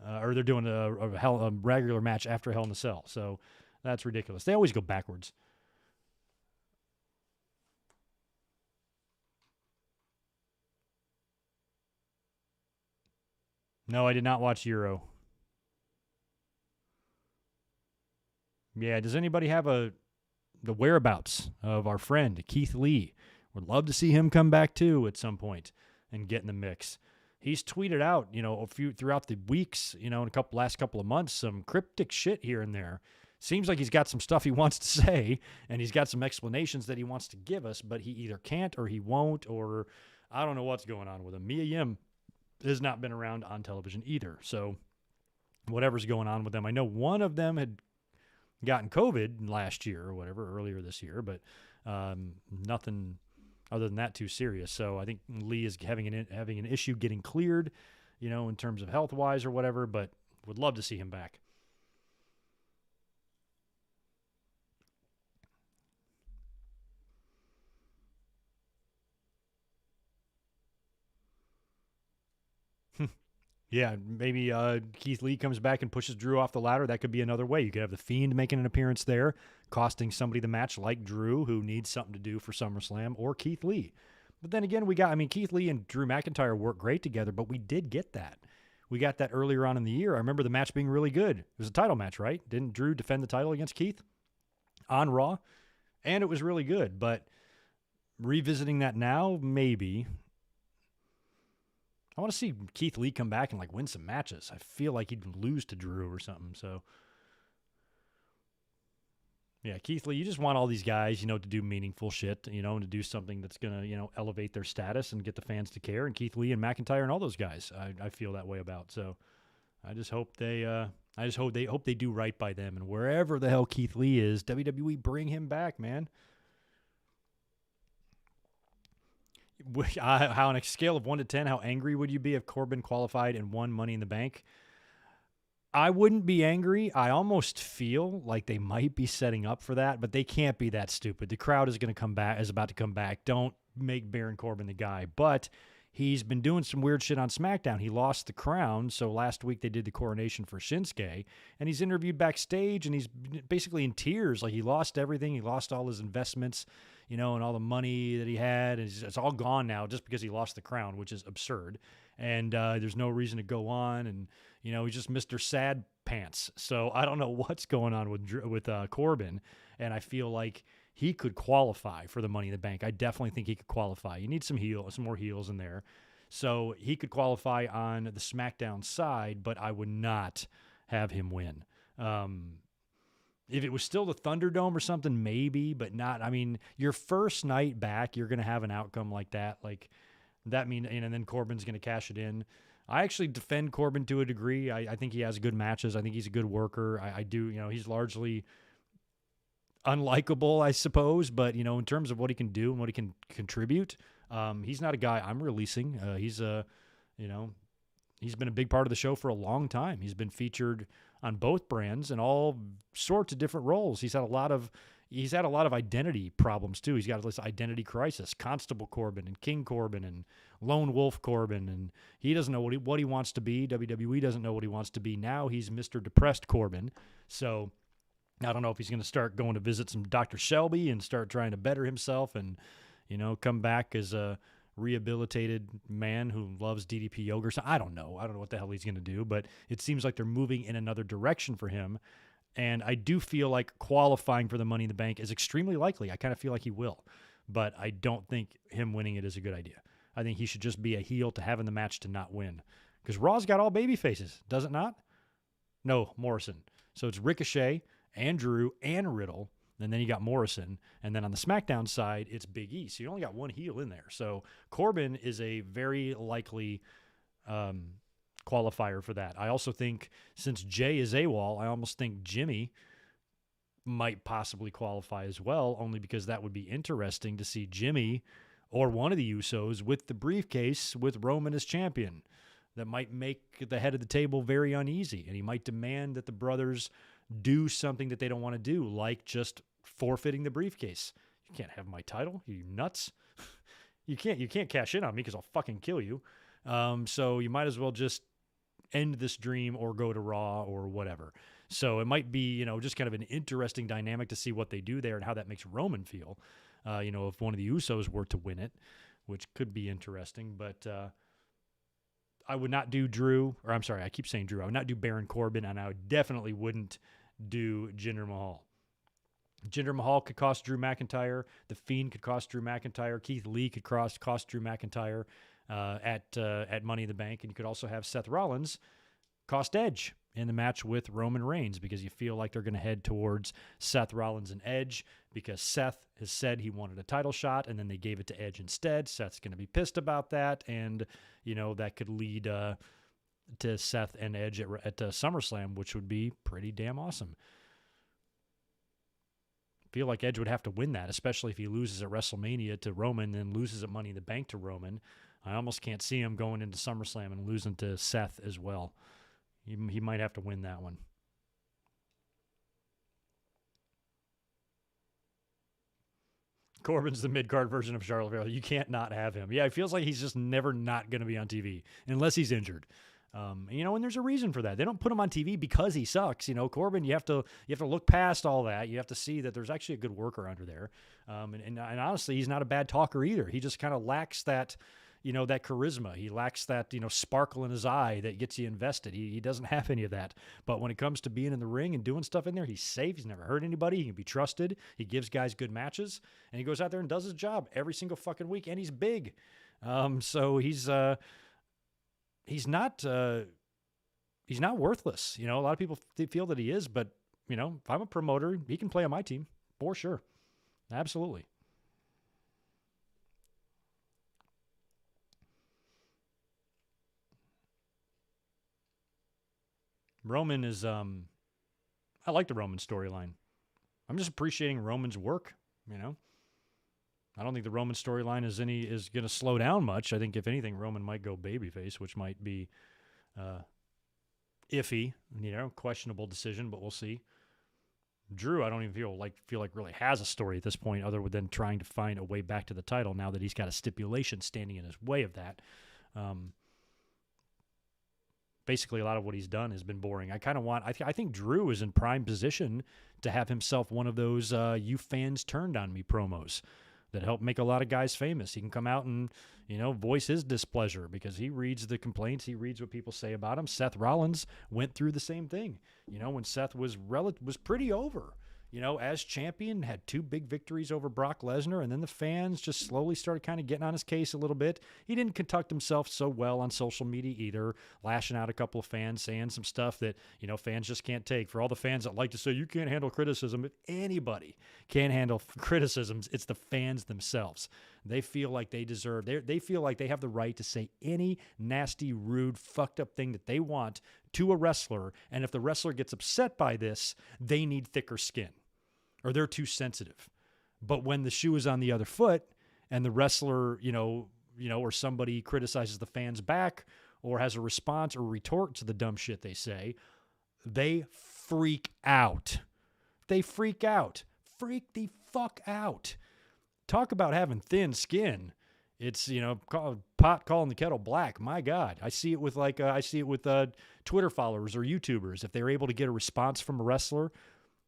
Or they're doing a regular match after Hell in the Cell. So that's ridiculous. They always go backwards. No, I did not watch Euro. Yeah, does anybody have the whereabouts of our friend Keith Lee? Would love to see him come back too at some point and get in the mix. He's tweeted out, throughout the weeks, in last couple of months, some cryptic shit here and there. Seems like he's got some stuff he wants to say, and he's got some explanations that he wants to give us, but he either can't or he won't, or I don't know what's going on with him. Mia Yim has not been around on television either, so whatever's going on with them. I know one of them had gotten COVID last year or whatever, earlier this year, but nothing other than that too serious. So I think Lee is having an issue getting cleared, in terms of health-wise or whatever, but would love to see him back. Yeah, maybe Keith Lee comes back and pushes Drew off the ladder. That could be another way. You could have The Fiend making an appearance there, costing somebody the match like Drew, who needs something to do for SummerSlam, or Keith Lee. But then again, Keith Lee and Drew McIntyre work great together, but we did get that. We got that earlier on in the year. I remember the match being really good. It was a title match, right? Didn't Drew defend the title against Keith on Raw? And it was really good. But revisiting that now, maybe. I want to see Keith Lee come back and like win some matches. I feel like he'd lose to Drew or something. So, yeah, Keith Lee, you just want all these guys, to do meaningful shit, and to do something that's going to, elevate their status and get the fans to care. And Keith Lee and McIntyre and all those guys, I feel that way about. So, I just hope hope they do right by them. And wherever the hell Keith Lee is, WWE, bring him back, man. How on a scale of 1 to 10, how angry would you be if Corbin qualified and won Money in the Bank? I wouldn't be angry. I almost feel like they might be setting up for that, but they can't be that stupid. The crowd is going to come back, is about to come back. Don't make Baron Corbin the guy. But he's been doing some weird shit on SmackDown. He lost the crown, so last week they did the coronation for Shinsuke, and he's interviewed backstage, and he's basically in tears. Like, he lost everything. He lost all his investments, and all the money that he had. And it's all gone now just because he lost the crown, which is absurd. And there's no reason to go on. And, he's just Mr. Sad Pants. So I don't know what's going on with Corbin. And I feel like he could qualify for the Money in the Bank. I definitely think he could qualify. You need some more heels in there. So he could qualify on the SmackDown side, but I would not have him win. If it was still the Thunderdome or something, maybe, but not. I mean, your first night back, you're going to have an outcome like that. Like, that and then Corbin's going to cash it in. I actually defend Corbin to a degree. I think he has good matches. I think he's a good worker. I do, he's largely unlikable, I suppose, but, in terms of what he can do and what he can contribute, he's not a guy I'm releasing. He's been a big part of the show for a long time. He's been featured on both brands in all sorts of different roles. He's had a lot of identity problems too. He's got this identity crisis. Constable Corbin and King Corbin and Lone Wolf Corbin, and he doesn't know what he wants to be. WWE doesn't know what he wants to be. Now he's Mr. Depressed Corbin. So I don't know if he's going to start going to visit some Dr. Shelby and start trying to better himself and, come back as a rehabilitated man who loves DDP yoga. So I don't know what the hell he's going to do, but it seems like they're moving in another direction for him. And I do feel like qualifying for the Money in the Bank is extremely likely. I kind of feel like he will, but I don't think him winning it is a good idea. I think he should just be a heel to have in the match to not win, because Raw's got all baby faces, does it not? No, Morrison. So it's Ricochet, Drew, and Riddle. And then you got Morrison. And then on the SmackDown side, it's Big E. So you only got one heel in there. So Corbin is a very likely qualifier for that. I also think since Jay is AWOL, I almost think Jimmy might possibly qualify as well, only because that would be interesting to see Jimmy or one of the Usos with the briefcase with Roman as champion. That might make the head of the table very uneasy, and he might demand that the brothers do something that they don't want to do, like just forfeiting the briefcase. You can't have my title. Are you nuts? You can't cash in on me because I'll fucking kill you. So you might as well just end this dream or go to Raw or whatever. So it might be, just kind of an interesting dynamic to see what they do there and how that makes Roman feel. If one of the Usos were to win it, which could be interesting, but I would not do Drew, or I'm sorry, I keep saying Drew. I would not do Baron Corbin, and I definitely wouldn't do Jinder Mahal. Jinder Mahal could cost Drew McIntyre. The Fiend could cost Drew McIntyre. Keith Lee could cost Drew McIntyre at Money in the Bank. And you could also have Seth Rollins cost Edge in the match with Roman Reigns, because you feel like they're going to head towards Seth Rollins and Edge, because Seth has said he wanted a title shot and then they gave it to Edge instead. Seth's going to be pissed about that, and that could lead to Seth and Edge at SummerSlam, which would be pretty damn awesome. Feel like Edge would have to win that, especially if he loses at WrestleMania to Roman, then loses at Money in the Bank to Roman. I almost can't see him going into SummerSlam and losing to Seth as well. He might have to win that one. Corbin's the mid-card version of Charlotte Flair. You can't not have him. Yeah, it feels like he's just never not going to be on TV unless he's injured. And there's a reason for that. They don't put him on TV because he sucks. Corbin, you have to look past all that. You have to see that there's actually a good worker under there. And honestly, he's not a bad talker either. He just kind of lacks that, that charisma. He lacks that, sparkle in his eye that gets you invested. He doesn't have any of that. But when it comes to being in the ring and doing stuff in there, he's safe. He's never hurt anybody. He can be trusted. He gives guys good matches. And he goes out there and does his job every single fucking week. And he's big. So he's not worthless. A lot of people feel that he is. But, if I'm a promoter, he can play on my team for sure. Absolutely. Roman is, I like the Roman storyline. I'm just appreciating Roman's work, I don't think the Roman storyline is going to slow down much. I think if anything, Roman might go babyface, which might be iffy, questionable decision, but we'll see. Drew, I don't even feel like really has a story at this point other than trying to find a way back to the title now that he's got a stipulation standing in his way of that. Basically, a lot of what he's done has been boring. I think Drew is in prime position to have himself one of those "you fans turned on me" promos that help make a lot of guys famous. He can come out and, voice his displeasure because he reads the complaints. He reads what people say about him. Seth Rollins went through the same thing. When Seth was pretty over, as champion, had 2 big victories over Brock Lesnar, and then the fans just slowly started kind of getting on his case a little bit. He didn't conduct himself so well on social media either, lashing out a couple of fans, saying some stuff that, fans just can't take. For all the fans that like to say, you can't handle criticism, if anybody can't handle criticisms, it's the fans themselves. They feel like they deserve, they feel like they have the right to say any nasty, rude, fucked up thing that they want to a wrestler, and if the wrestler gets upset by this, they need thicker skin. Or they're too sensitive. But when the shoe is on the other foot and the wrestler, or somebody criticizes the fans back or has a response or retort to the dumb shit they say, they freak out. They freak out. Freak the fuck out. Talk about having thin skin. It's, pot calling the kettle black. My God. I see it with Twitter followers or YouTubers. If they're able to get a response from a wrestler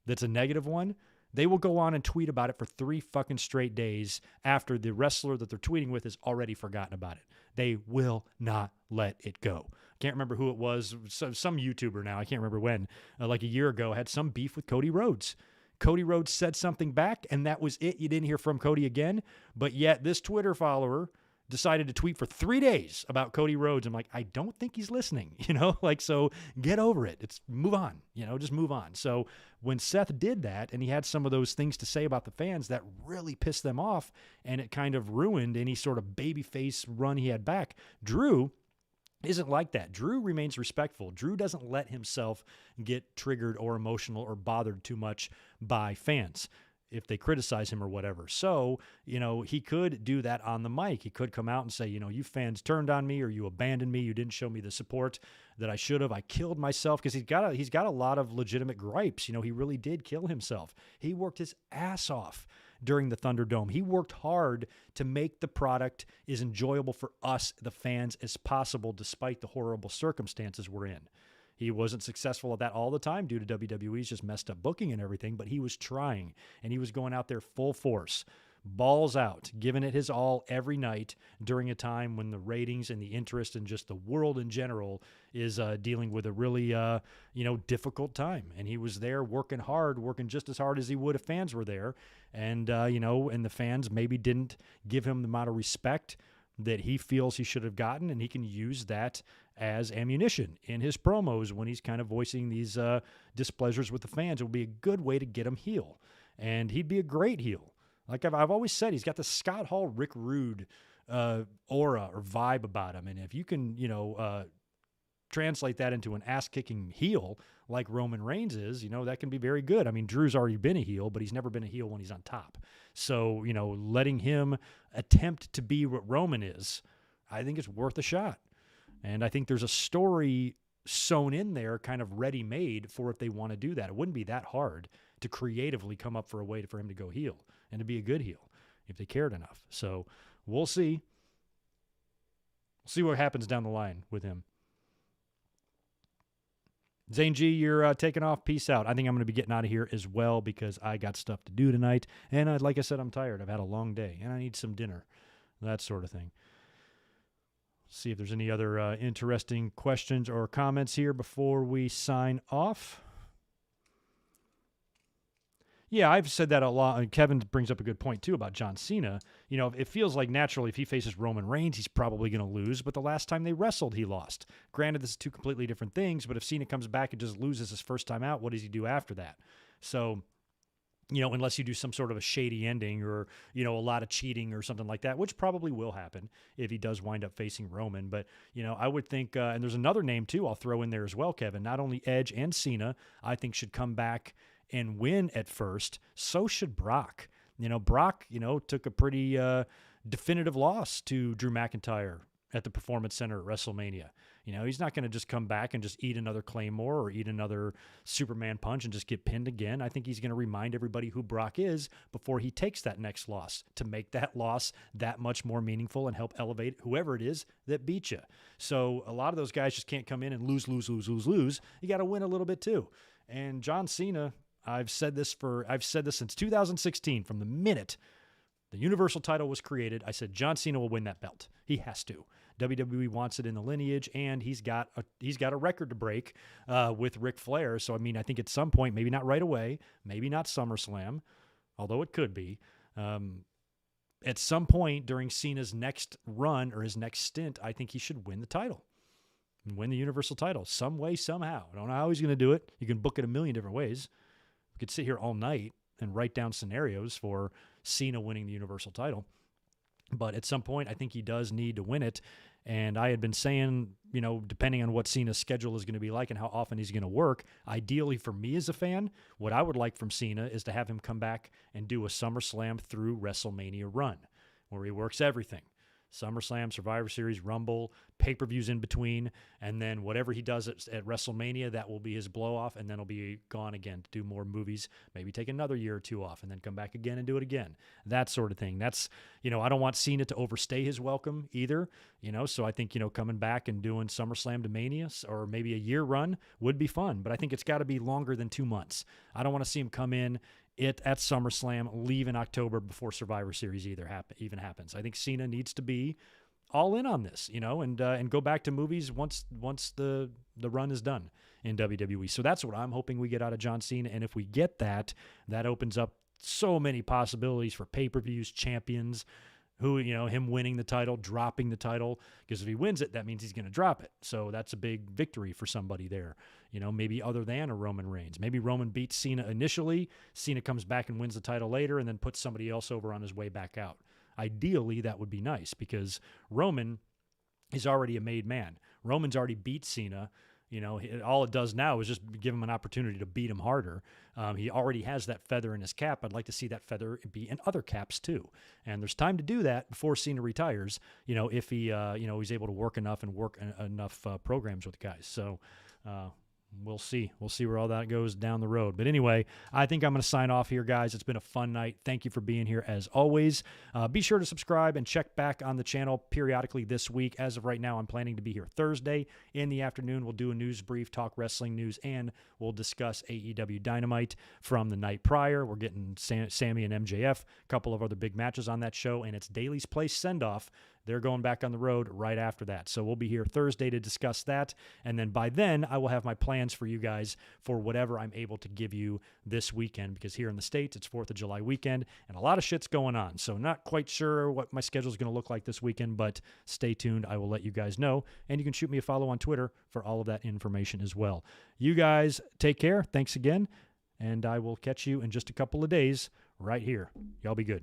that's a negative one, they will go on and tweet about it for 3 fucking straight days after the wrestler that they're tweeting with has already forgotten about it. They will not let it go. I can't remember who it was. Some YouTuber now, I can't remember when, like a year ago, had some beef with Cody Rhodes. Cody Rhodes said something back, and that was it. You didn't hear from Cody again. But yet this Twitter follower decided to tweet for 3 days about Cody Rhodes. I'm like, I don't think he's listening, so get over it. It's move on, just move on. So when Seth did that and he had some of those things to say about the fans, that really pissed them off and it kind of ruined any sort of babyface run he had back. Drew isn't like that. Drew remains respectful. Drew doesn't let himself get triggered or emotional or bothered too much by fans if they criticize him or whatever. So, he could do that on the mic. He could come out and say, you fans turned on me or you abandoned me. You didn't show me the support that I should have. I killed myself, because he's got a lot of legitimate gripes. He really did kill himself. He worked his ass off during the Thunderdome. He worked hard to make the product as enjoyable for us, the fans, as possible, despite the horrible circumstances we're in. He wasn't successful at that all the time due to WWE's just messed up booking and everything, but he was trying, and he was going out there full force, balls out, giving it his all every night during a time when the ratings and the interest and just the world in general is dealing with a really, difficult time. And he was there working hard, working just as hard as he would if fans were there. And, and the fans maybe didn't give him the amount of respect that he feels he should have gotten, and he can use that as ammunition in his promos when he's kind of voicing these displeasures with the fans. It will be a good way to get him heel, and he'd be a great heel. Like I've always said, he's got the Scott Hall, Rick Rude aura or vibe about him, and if you can, translate that into an ass-kicking heel like Roman Reigns is, that can be very good. I mean, Drew's already been a heel, but he's never been a heel when he's on top. So, letting him attempt to be what Roman is, I think it's worth a shot. And I think there's a story sewn in there, kind of ready-made for if they want to do that. It wouldn't be that hard to creatively come up for a way for him to go heel and to be a good heel. if they cared enough. So we'll see. We'll see what happens down the line with him. Zane G, you're taking off. Peace out. I think I'm going to be getting out of here as well because I got stuff to do tonight. And like I said, I'm tired. I've had a long day and I need some dinner, that sort of thing. See if there's any other interesting questions or comments here before we sign off. Yeah, I've said that a lot. And Kevin brings up a good point, too, about John Cena. You know, it feels like naturally if he faces Roman Reigns, he's probably going to lose. But the last time they wrestled, he lost. Granted, this is two completely different things. But if Cena comes back and just loses his first time out, what does he do after that? So, you know, unless you do some sort of a shady ending or, you know, a lot of cheating or something like that, which probably will happen if he does wind up facing Roman. But, you know, I would think, and there's another name, too, I'll throw in there as well, Kevin. Not only Edge and Cena, I think should come back and win at first. So should Brock. You know, Brock, you know, took a pretty definitive loss to Drew McIntyre at the Performance Center at WrestleMania. You know, he's not going to just come back and just eat another Claymore or eat another Superman punch and just get pinned again. I think he's going to remind everybody who Brock is before he takes that next loss to make that loss that much more meaningful and help elevate whoever it is that beat you. So a lot of those guys just can't come in and lose. You got to win a little bit too. And John Cena, I've said this since 2016, from the minute the Universal title was created. I said John Cena will win that belt. He has to. WWE wants it in the lineage, and he's got a record to break with Ric Flair. So I mean, I think at some point, maybe not right away, maybe not SummerSlam, although it could be. At some point during Cena's next run or his next stint, I think he should win the title. And win the Universal title some way, somehow. I don't know how he's going to do it. You can book it a million different ways. We could sit here all night and write down scenarios for Cena winning the Universal title. But at some point, I think he does need to win it. And I had been saying, you know, depending on what Cena's schedule is going to be like and how often he's going to work, ideally for me as a fan, what I would like from Cena is to have him come back and do a SummerSlam through WrestleMania run where he works everything. SummerSlam, Survivor Series, Rumble, pay-per-views in between, and then whatever he does at WrestleMania, that will be his blow-off, and then he'll be gone again to do more movies, maybe take another year or two off, and then come back again and do it again. That sort of thing. That's, you know, I don't want Cena to overstay his welcome either, you know, so I think, you know, coming back and doing SummerSlam to Mania or maybe a year run would be fun, but I think it's got to be longer than 2 months. I don't want to see him come in at SummerSlam, leave in October before Survivor Series even happens. I think Cena needs to be all in on this, you know, and go back to movies once the run is done in WWE. So that's what I'm hoping we get out of John Cena. And if we get that, that opens up so many possibilities for pay-per-views, champions, who, you know, him winning the title, dropping the title, because if he wins it, that means he's going to drop it. So that's a big victory for somebody there, you know, maybe other than a Roman Reigns. Maybe Roman beats Cena initially, Cena comes back and wins the title later, and then puts somebody else over on his way back out. Ideally, that would be nice because Roman is already a made man. Roman's already beat Cena. You know, all it does now is just give him an opportunity to beat him harder. He already has that feather in his cap. I'd like to see that feather be in other caps too. And there's time to do that before Cena retires, you know, if he, you know, he's able to work enough enough programs with guys. So, we'll see. We'll see where all that goes down the road. But anyway, I think I'm going to sign off here, guys. It's been a fun night. Thank you for being here as always. Be sure to subscribe and check back on the channel periodically this week. As of right now, I'm planning to be here Thursday in the afternoon. We'll do a news brief, talk wrestling news, and we'll discuss AEW Dynamite from the night prior. We're getting Sammy and MJF, a couple of other big matches on that show, and it's Daily's Place send-off. They're going back on the road right after that. So we'll be here Thursday to discuss that. And then by then, I will have my plans for you guys for whatever I'm able to give you this weekend, because here in the States, it's 4th of July weekend, and a lot of shit's going on. So not quite sure what my schedule is going to look like this weekend, but stay tuned. I will let you guys know. And you can shoot me a follow on Twitter for all of that information as well. You guys take care. Thanks again. And I will catch you in just a couple of days right here. Y'all be good.